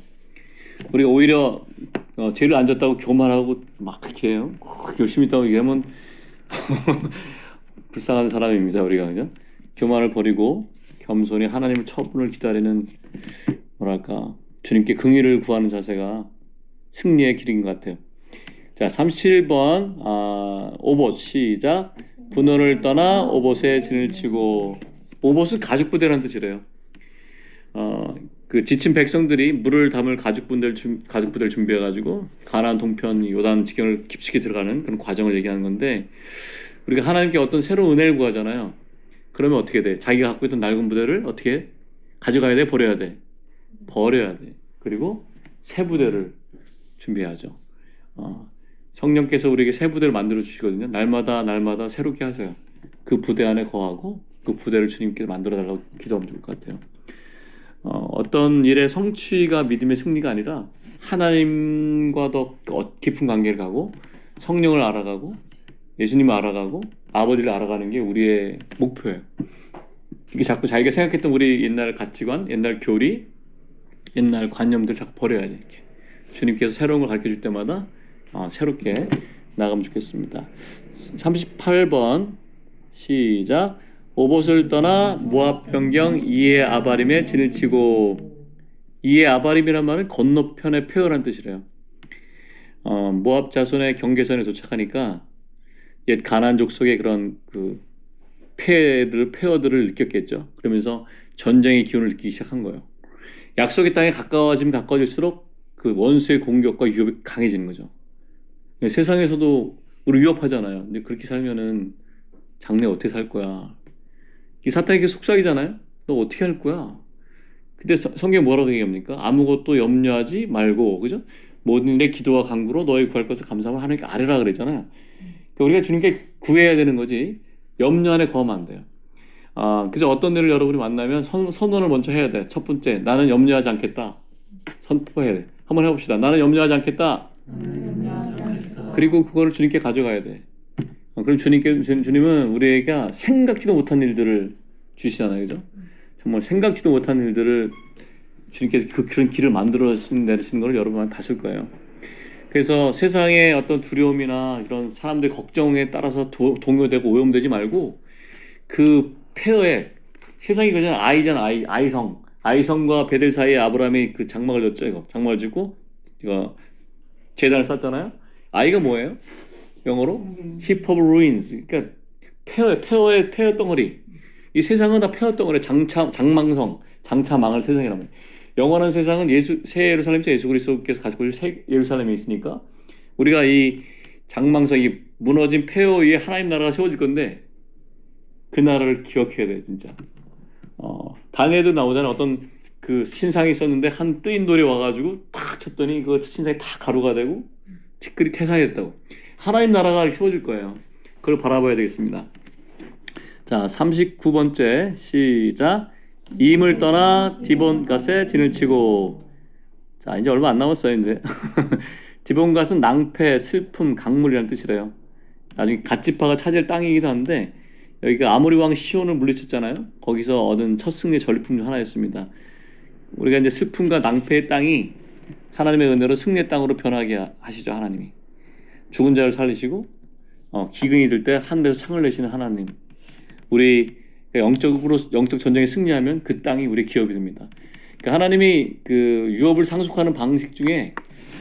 우리가 오히려 죄를 안 졌다고 교만하고 막 그렇게 해요. 열심히 있다고 얘기하면 불쌍한 사람입니다, 우리가, 그죠? 교만을 버리고 겸손히 하나님의 처분을 기다리는, 뭐랄까, 주님께 긍휼을 구하는 자세가 승리의 길인 것 같아요. 자, 37번 오봇. 시작. 분혼을 떠나 오봇에 진을 치고. 오봇은 가죽부대라는 뜻이래요. 그 지친 백성들이 물을 담을 가죽부대를 준비해가지고 가나안 동편 요단 지경을 깊숙이 들어가는 그런 과정을 얘기하는 건데, 우리가 하나님께 어떤 새로운 은혜를 구하잖아요. 그러면 어떻게 돼? 자기가 갖고 있던 낡은 부대를 어떻게 가져가야 돼? 버려야 돼? 버려야 돼. 그리고 새 부대를 준비하죠. 성령께서 우리에게 새 부대를 만들어 주시거든요. 날마다 새롭게 하세요. 그 부대 안에 거하고 그 부대를 주님께 만들어 달라고 기도하면 좋을 것 같아요. 어떤 일의 성취가 믿음의 승리가 아니라 하나님과 더 깊은 관계를 가고 성령을 알아가고 예수님을 알아가고 아버지를 알아가는 게 우리의 목표예요. 이게 자꾸 자기가 생각했던 우리 옛날 가치관, 옛날 교리, 옛날 관념들 자꾸 버려야 돼. 이렇게. 주님께서 새로운 걸 가르쳐 줄 때마다 새롭게 나가면 좋겠습니다. 38번. 시작. 오봇을 떠나 모압 변경 이에 아바림에 진을 치고. 이에 아바림이란 말은 건너편의 폐허란 뜻이래요. 모압 자손의 경계선에 도착하니까 옛 가나안 족속의 그런 그 폐허들을 느꼈겠죠. 그러면서 전쟁의 기운을 느끼기 시작한 거예요. 약속의 땅에 가까워질수록 그 원수의 공격과 위협이 강해지는 거죠. 세상에서도 우리 위협하잖아요. 근데 그렇게 살면은 장래 어떻게 살 거야? 이 사탄에게 속삭이잖아요. 너 어떻게 할 거야? 근데 성경이 뭐라고 얘기합니까? 아무것도 염려하지 말고, 그죠? 모든 일에 기도와 간구로 너희 구할 것을 감사하고 하나님께 아뢰라 그랬잖아요. 그러니까 우리가 주님께 구해야 되는 거지 염려 안에 거하면 안 돼요. 그래서 어떤 일을 여러분이 만나면 선언을 먼저 해야 돼. 첫 번째, 나는 염려하지 않겠다. 선포해야 돼. 한번 해봅시다. 나는 염려하지 않겠다. 그리고 그거를 주님께 가져가야 돼. 그럼 주님은 우리에게 생각지도 못한 일들을 주시잖아요, 그죠? 정말 생각지도 못한 일들을 주님께서 그런 길을 만들어 내리시는 걸 여러분 많이 봤을 거예요. 그래서 세상의 어떤 두려움이나 이런 사람들 걱정에 따라서 동요되고 오염되지 말고 그 폐허에 세상이 그냥 아이잖아. 아이성과 베델 사이에 아브라함이 그 장막을 졌죠. 이거 장막을 짓고 이거 제단을 쌓잖아요. 아이가 뭐예요? 영어로 heap of ruins. 그러니까 폐허의 폐허 덩어리. 이 세상은 다 폐허 덩어리. 장망성, 장차 망할 세상이라면. 영원한 세상은 새 예루살렘에서 예수 그리스도께서 가지고 있는 새 예루살렘에 있으니까 우리가 이 장망성, 이 무너진 폐허 위에 하나님 나라가 세워질 건데 그 나라를 기억해야 돼 진짜. 다니엘도 나오잖아요. 어떤 그 신상이 있었는데 한 뜨인 돌이 와가지고 탁 쳤더니 그 신상이 다 가루가 되고 티끌이 태산이 됐다고. 하나님 나라가 세워질 거예요. 그걸 바라봐야 되겠습니다. 자, 39번째 시작. 임을 떠나 디본갓에 진을 치고. 자, 이제 얼마 안 남았어요 이제. 디본갓은 낭패, 슬픔, 강물이라는 뜻이래요. 나중에 갓지파가 차지할 땅이기도 한데 여기가 아모리 왕 시온을 물리쳤잖아요. 거기서 얻은 첫 승리의 전리품 중 하나였습니다. 우리가 이제 슬픔과 낭패의 땅이 하나님의 은혜로 승리의 땅으로 변하게 하시죠. 하나님이 죽은 자를 살리시고 기근이 들 때 하늘에서 창을 내시는 하나님. 우리 영적 전쟁에 승리하면 그 땅이 우리 기업이 됩니다. 그러니까 하나님이 그 유업을 상속하는 방식 중에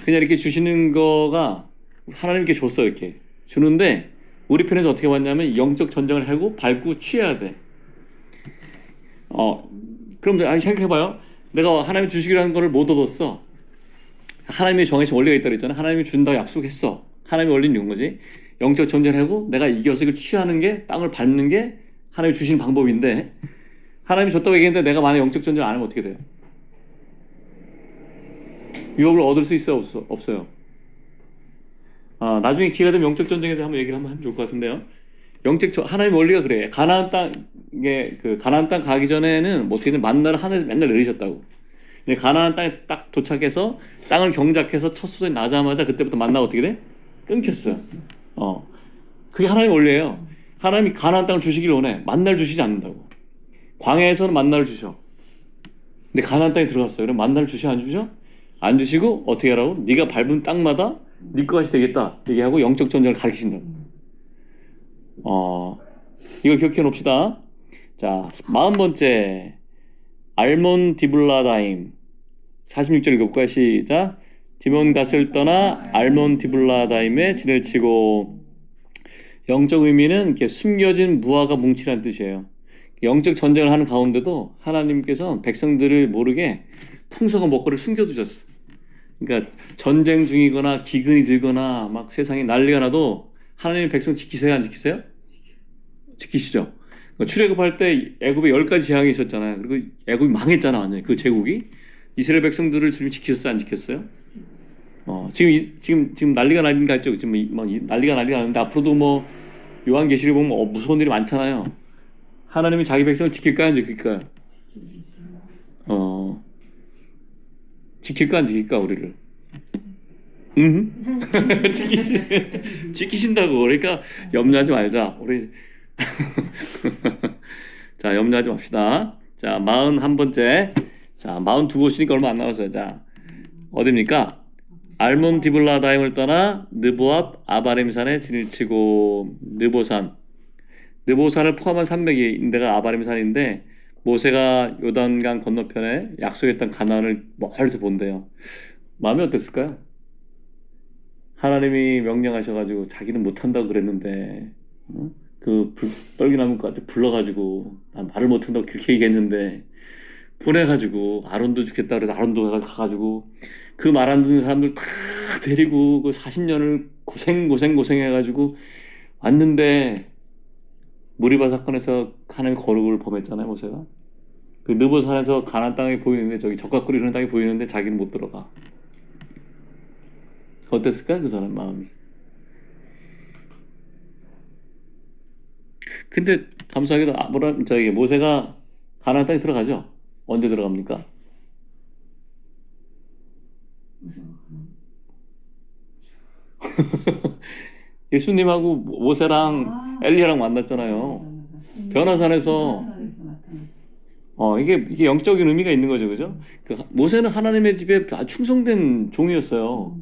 그냥 이렇게 주시는 거가 하나님께 줬어. 이렇게 주는데 우리 편에서 어떻게 봤냐면 영적 전쟁을 하고 밟고 취해야 돼. 그럼 생각해봐요. 내가 하나님이 주시기라는 거를 못 얻었어. 하나님이 정해진 원리가 있다 그랬잖아. 하나님이 준다고 약속했어. 하나님의 원리는 이런 거지. 영적 전쟁을 하고 내가 이겨서 이걸 취하는 게, 땅을 밟는 게 하나님이 주신 방법인데, 하나님이 줬다고 얘기했는데 내가 만약 영적 전쟁을 안 하면 어떻게 돼요? 유업을 얻을 수 있어요? 없어요? 나중에 기회가 되면 영적 전쟁에 대해서 한번 얘기를 하면 좋을 것 같은데요. 하나님의 원리가 그래. 가나안 땅 가기 전에는 뭐 어떻게든 만나를 하늘에서 맨날 내리셨다고. 근데 가나안 땅에 딱 도착해서 땅을 경작해서 첫 수선이 나자마자 그때부터 만나가 어떻게 돼? 끊겼어요. 그게 하나님의 원리예요. 하나님이 가나안 땅을 주시길 원해. 만나를 주시지 않는다고. 광야에서는 만나를 주셔. 근데 가나안 땅에 들어갔어요. 그럼 만나를 주셔 안 주셔? 안 주시고 어떻게 하라고? 네가 밟은 땅마다 네 것이 되겠다 얘기하고 영적 전쟁을 가르치신다고. 이걸 기억해 놓읍시다. 자, 40번째 알몬 디블라다임 46절 읽어볼까요? 시작. 디몬갓을 떠나 알몬 디블라다임에 진을 치고. 영적 의미는 이렇게 숨겨진 무화과 뭉치라는 뜻이에요. 영적 전쟁을 하는 가운데도 하나님께서 백성들을 모르게 풍성한 먹거리를 숨겨두셨어. 그러니까 전쟁 중이거나 기근이 들거나 막 세상에 난리가 나도 하나님의 백성 지키세요? 안 지키세요? 지키시죠. 그러니까 출애굽할 때 애굽에 10가지 재앙이 있었잖아요. 그리고 애굽이 망했잖아. 완전히 그 제국이. 이스라엘 백성들을 주님 지키셨어요? 안 지켰어요? 지금 난리가 났죠. 지금 막 난리가 나는데 앞으로도 뭐 요한계시록 보면 무서운 일이 많잖아요. 하나님이 자기 백성을 지킬까요? 안 지킬까요? 지킬까 안 지킬까 우리를? 지키신다고. 그러니까 염려하지 말자. 우리 자, 염려하지 맙시다. 자, 41번째. 자, 42곳이니까 얼마 안 남았어요. 자, 어디입니까? 알몬 디블라다임을 떠나 느보압 아바림산에 진을 치고. 느보산을 포함한 산맥이 있는 데가 아바림산인데 모세가 요단강 건너편에 약속했던 가나안을 멀리서 본대요. 마음이 어땠을까요? 하나님이 명령하셔가지고 자기는 못한다고 그랬는데 그 떨기나무한테 불러가지고 난 말을 못한다고 그렇게 얘기했는데 보내가지고 아론도 죽겠다 그래서 아론도 가가지고 그 말 안 듣는 사람들 다 데리고 그 40년을 고생해가지고 왔는데 무리바 사건에서 하나님 거룩을 범했잖아요. 모세가. 그 느보산에서 가나안 땅이 보이는데 저기 적각거리 흐르는 땅이 보이는데 자기는 못 들어가. 어땠을까요? 그 사람 마음이. 근데 감사하게도 모세가 가나안 땅에 들어가죠. 언제 들어갑니까? 예수님하고 모세랑 엘리야랑 만났잖아요. 변화산에서. 이게 영적인 의미가 있는 거죠, 그죠? 모세는 하나님의 집에 아주 충성된 종이었어요.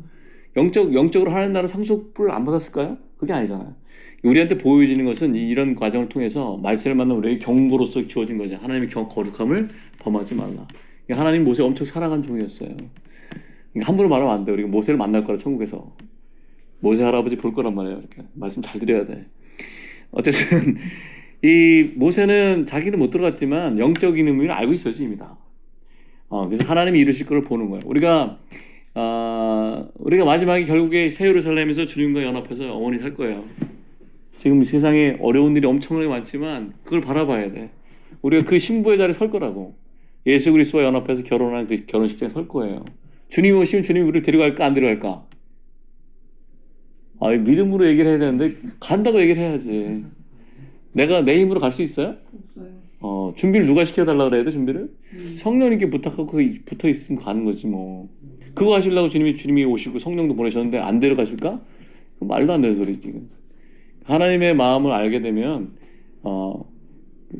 영적으로 하나님 나라 상속을 안 받았을까요? 그게 아니잖아요. 우리한테 보여지는 것은 이런 과정을 통해서 말세를 만난 우리에게 경고로서 주어진 거죠. 하나님의 거룩함을 범하지 말라. 하나님 모세 엄청 사랑한 종이었어요. 함부로 말하면 안 돼요. 우리가 모세를 만날 거라 천국에서. 모세 할아버지 볼 거란 말이에요. 이렇게 말씀 잘 드려야 돼. 어쨌든 이 모세는 자기는 못 들어갔지만 영적인 의미를 알고 있었지 이미 다. 그래서 하나님이 이루실 것을 보는 거예요. 우리가 마지막에 결국에 새 예루살렘에서 주님과 연합해서 영원히 살 거예요. 지금 세상에 어려운 일이 엄청나게 많지만 그걸 바라봐야 돼. 우리가 그 신부의 자리에 설 거라고. 예수 그리스도와 연합해서 결혼한 그 결혼식장에 설 거예요. 주님이 오시면 주님이 우리를 데려갈까 안 데려갈까? 믿음으로 얘기를 해야 되는데 간다고 얘기를 해야지. 내가 내 힘으로 갈 수 있어요? 없어요. 준비를 누가 시켜달라 그래야 돼, 준비를? 성령님께 부탁하고 붙어 있으면 가는 거지 뭐. 그거 하시려고 주님이 오시고 성령도 보내셨는데 안 데려가실까? 그 말도 안 되는 소리지 지금. 하나님의 마음을 알게 되면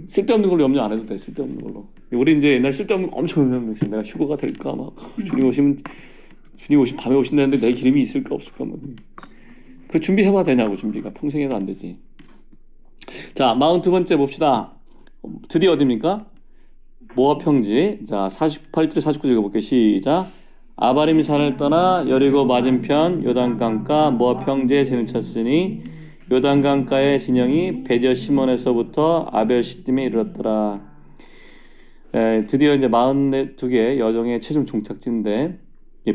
쓸데없는 걸로 염려 안 해도 돼. 쓸데없는 걸로. 우리 이제 옛날 쓸데없는 거 엄청 염려했어. 내가 휴거가 될까 막 주님 오시면 밤에 오신다는데 내 기름이 있을까 없을까 뭐. 그 준비해봐야 되냐고. 준비가 평생 해도 안 되지. 자, 42번째 봅시다. 드디어 어디입니까? 모압 평지. 자, 48절 49절 읽어볼게요. 시작. 아바림 산을 떠나 여리고 맞은편 요단강가 모압 평지에 진을 쳤으니 요단강가의 진영이 베디어 시몬에서부터 아벨 시딤에 이르렀더라. 드디어 이제 42개 여정의 최종 종착지인데,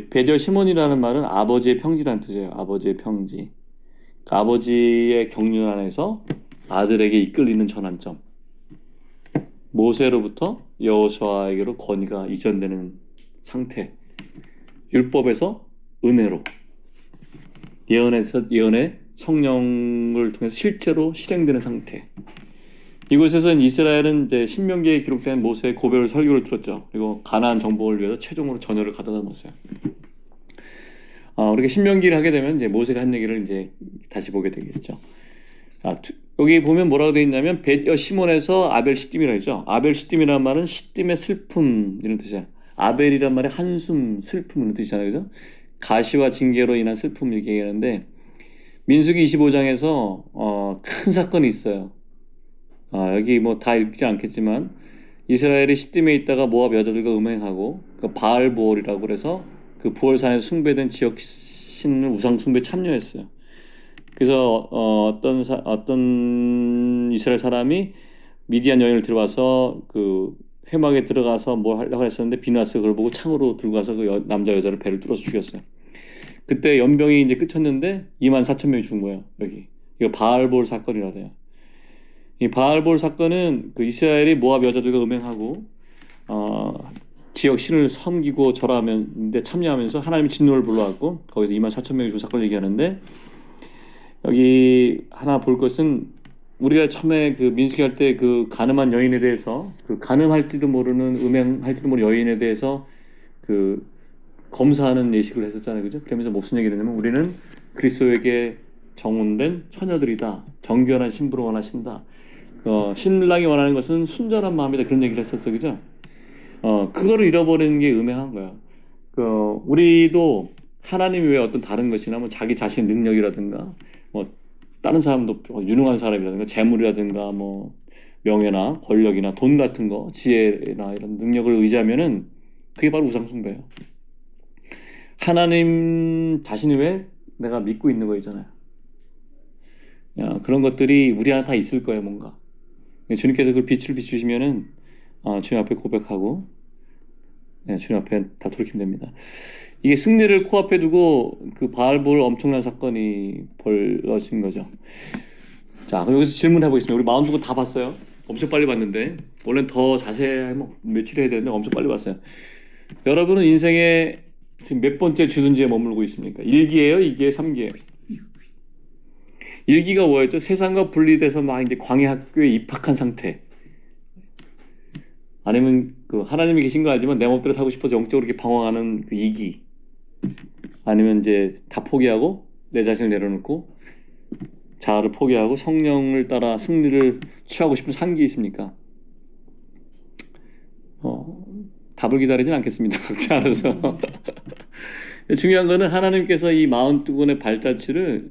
베디어 시몬이라는 말은 아버지의 평지라는 뜻이에요. 아버지의 평지. 그 아버지의 경륜 안에서 아들에게 이끌리는 전환점. 모세로부터 여호수아에게로 권위가 이전되는 상태. 율법에서 은혜로. 예언의 성령을 통해서 실제로 실행되는 상태. 이곳에서는 이스라엘은 이제 신명기에 기록된 모세의 고별 설교를 들었죠. 그리고 가나안 정복을 위해서 최종으로 전열을 가져다 놓았어요. 우리가 신명기를 하게 되면 이제 모세가 한 얘기를 이제 다시 보게 되겠죠. 여기 보면 뭐라고 되어 있냐면 베디어 시몬에서 아벨 시딤이라고 했죠. 아벨 시딤이라는 말은 시딤의 슬픔 이런 뜻이야. 아벨이란 말이 한숨, 슬픔 이런 뜻이잖아요. 그죠? 가시와 징계로 인한 슬픔 이렇게 얘기하는데 민수기 25장에서 큰 사건이 있어요. 여기 뭐 다 읽지 않겠지만 이스라엘이 시딤에 있다가 모압 여자들과 음행하고 그 바알 부올이라고 그래서 그 부올산에서 숭배된 지역 신을 우상 숭배에 참여했어요. 그래서 어떤 이스라엘 사람이 미디안 여인을 들어와서 그 회막에 들어가서 뭘 하려고 했었는데 비나스가 그걸 보고 창으로 들고 가서 그 남자 여자를 배를 뚫어서 죽였어요. 그때 연병이 이제 끝쳤는데 24,000명이 죽은 거예요. 여기 이거 바알볼 사건이라 돼요. 이 바알볼 사건은 그 이스라엘이 모압 여자들과 음행하고 지역 신을 섬기고 절하는데 참여하면서 하나님의 진노를 불러왔고 거기서 24,000명이 죽은 사건을 얘기하는데 여기 하나 볼 것은 우리가 처음에 그 민수기 할 때 그 간음한 여인에 대해서 그 간음할지도 모르는 음행할지도 모르는 여인에 대해서 그 검사하는 예식을 했었잖아요. 그죠? 그러면서 무슨 얘기를 했냐면 우리는 그리스도에게 정혼된 처녀들이다. 정결한 신부를 원하신다. 신랑이 원하는 것은 순전한 마음이다. 그런 얘기를 했었어. 그죠? 그거를 잃어버리는 게 음행한 거야. 우리도 하나님이 왜 어떤 다른 것이나 뭐 자기 자신의 능력이라든가 뭐 다른 사람도 유능한 사람이라든가 재물이라든가 뭐 명예나 권력이나 돈 같은 거 지혜나 이런 능력을 의지하면은 그게 바로 우상숭배예요. 하나님 자신이 왜 내가 믿고 있는 거 있잖아요. 그런 것들이 우리 안에 다 있을 거예요. 뭔가 주님께서 그 빛을 비추시면은 주님 앞에 고백하고 주님 앞에 다 돌이키면 됩니다. 이게 승리를 코앞에 두고 그 바알볼 엄청난 사건이 벌어진 거죠. 자, 그럼 여기서 질문해 보겠습니다. 우리 42거 다 봤어요. 엄청 빨리 봤는데 원래는 더 자세히 뭐 며칠 해야 되는데 엄청 빨리 봤어요. 여러분은 인생에 지금 몇 번째 주둔지에 머물고 있습니까? 1기예요? 2기예요? 3기예요? 1기가 뭐였죠? 세상과 분리돼서 막 이제 광야 학교에 입학한 상태. 아니면 그 하나님이 계신 거 알지만 내 멋대로 살고 싶어서 영적으로 이렇게 방황하는 그 2기. 아니면 이제 다 포기하고 내 자신을 내려놓고 자아를 포기하고 성령을 따라 승리를 취하고 싶은 3기 있습니까? 답을 기다리진 않겠습니다. 각자 알아서. 중요한 거는 하나님께서 이 42권의 발자취를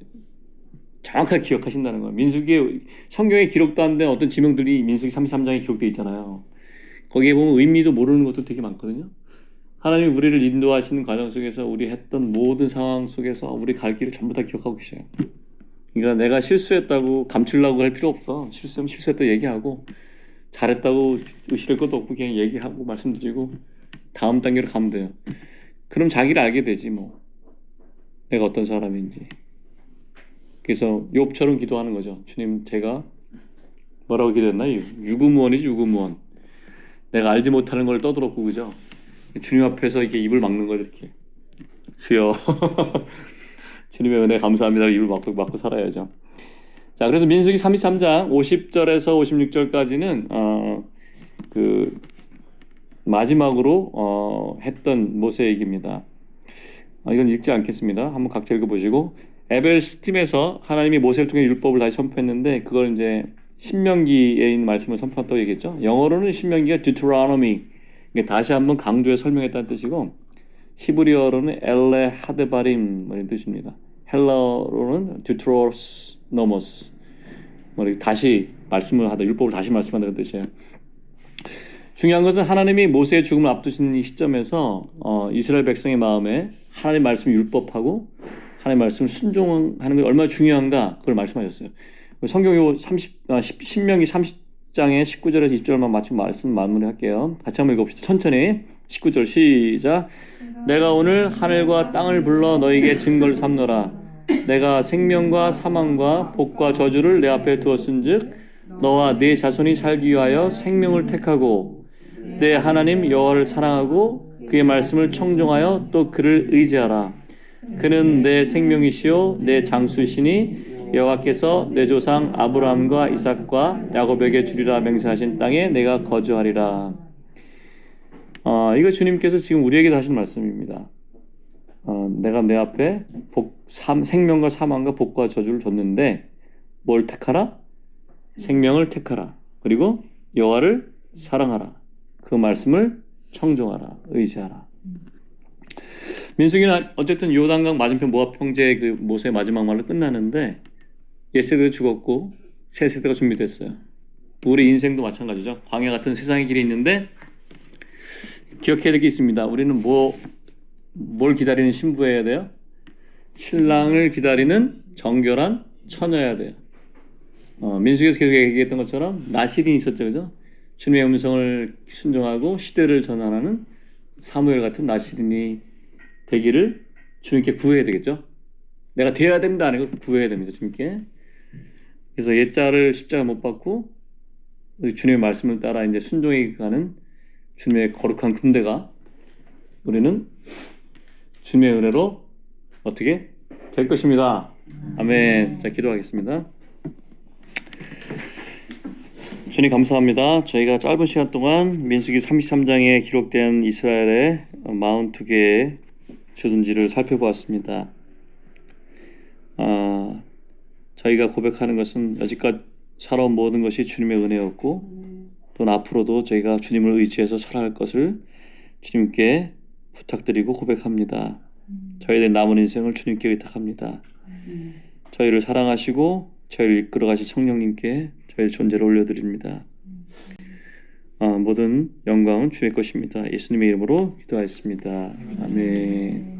정확하게 기억하신다는 거예요. 민수기에 성경에 기록도 안 된 어떤 지명들이 민수기 33장에 기록되어 있잖아요. 거기에 보면 의미도 모르는 것도 되게 많거든요. 하나님이 우리를 인도하시는 과정 속에서 우리 했던 모든 상황 속에서 우리 갈 길을 전부 다 기억하고 계셔요. 그러니까 내가 실수했다고 감추려고 할 필요 없어. 실수하면 실수했다고 얘기하고 잘했다고 의심할 것도 없고 그냥 얘기하고 말씀드리고 다음 단계로 가면 돼요. 그럼 자기를 알게 되지 뭐. 내가 어떤 사람인지. 그래서 욥처럼 기도하는 거죠. 주님, 제가 뭐라고 기도했나요? 유구무원이지, 유구무원. 내가 알지 못하는 걸 떠들었고, 그죠? 주님 앞에서 이렇게 입을 막는 거죠, 이렇게. 주여. 주님의 은혜 감사합니다. 입을 막고 살아야죠. 자, 그래서 민수기 33장 50절에서 56절까지는 그 마지막으로 했던 모세 얘기입니다. 이건 읽지 않겠습니다. 한번 각자 읽어보시고. 에벨 시팀에서 하나님이 모세를 통해 율법을 다시 선포했는데 그걸 이제 신명기에 있는 말씀을 선포했다고 얘기했죠. 영어로는 신명기가 Deuteronomy, 다시 한번 강조해 설명했다는 뜻이고, 히브리어로는 엘레 하드바림 이런 뜻입니다. 헬라어로는 Deuteronomos, 다시 말씀을 하다, 율법을 다시 말씀한다는 뜻이에요. 중요한 것은 하나님이 모세의 죽음을 앞두신 이 시점에서 이스라엘 백성의 마음에 하나님 말씀 율법하고 하나님 말씀을 순종하는 게 얼마나 중요한가 그걸 말씀하셨어요. 성경 신명기 30장의 19절에서 20절만 마치고 말씀 마무리할게요. 같이 한번 읽어봅시다. 천천히 19절 시작. 내가 오늘 하늘과 땅을 불러 너에게 증거를 삼노라. 내가 생명과 사망과 복과 저주를 내 앞에 두었은즉 너와 네 자손이 살기 위하여 생명을 택하고 내 하나님 여호와를 사랑하고 그의 말씀을 청종하여 또 그를 의지하라. 그는 내 생명이시요 내 장수이시니 여호와께서 내 조상 아브라함과 이삭과 야곱에게 주리라 맹세하신 땅에 내가 거주하리라. 이거 주님께서 지금 우리에게 하신 말씀입니다. 내가 내 앞에 생명과 사망과 복과 저주를 줬는데 뭘 택하라? 생명을 택하라. 그리고 여호와를 사랑하라. 그 말씀을 청종하라. 의지하라. 민수기는 어쨌든 요단강 맞은편 모압 형제의 그 모세의 마지막 말로 끝나는데 옛세대가 죽었고 새 세대가 준비됐어요. 우리 인생도 마찬가지죠. 광야 같은 세상의 길이 있는데 기억해야 될 게 있습니다. 우리는 뭘 기다리는 신부여야 돼요? 신랑을 기다리는 정결한 처녀여야 돼요. 민수기에서 계속 얘기했던 것처럼 나실인이 있었죠, 그죠? 주님의 음성을 순종하고 시대를 전환하는 사무엘 같은 나실인이 되기를 주님께 구해야 되겠죠. 내가 되어야 됩니다 아니고 구해야 됩니다, 주님께. 그래서 옛자를 십자가 못 박고 주님의 말씀을 따라 이제 순종해 가는 주님의 거룩한 군대가 우리는 주님의 은혜로 어떻게 될 것입니다. 아멘. 자, 기도하겠습니다. 주님 감사합니다. 저희가 짧은 시간 동안 민수기 33장에 기록된 이스라엘의 42개의 주둔지를 살펴보았습니다. 저희가 고백하는 것은 여지껏 살아온 모든 것이 주님의 은혜였고 또 앞으로도 저희가 주님을 의지해서 살아갈 것을 주님께 부탁드리고 고백합니다. 저희의 남은 인생을 주님께 의탁합니다. 저희를 사랑하시고 저희를 이끌어가실 성령님께 저희의 존재를 올려드립니다. 모든 영광은 주의 것입니다. 예수님의 이름으로 기도하였습니다. 아멘.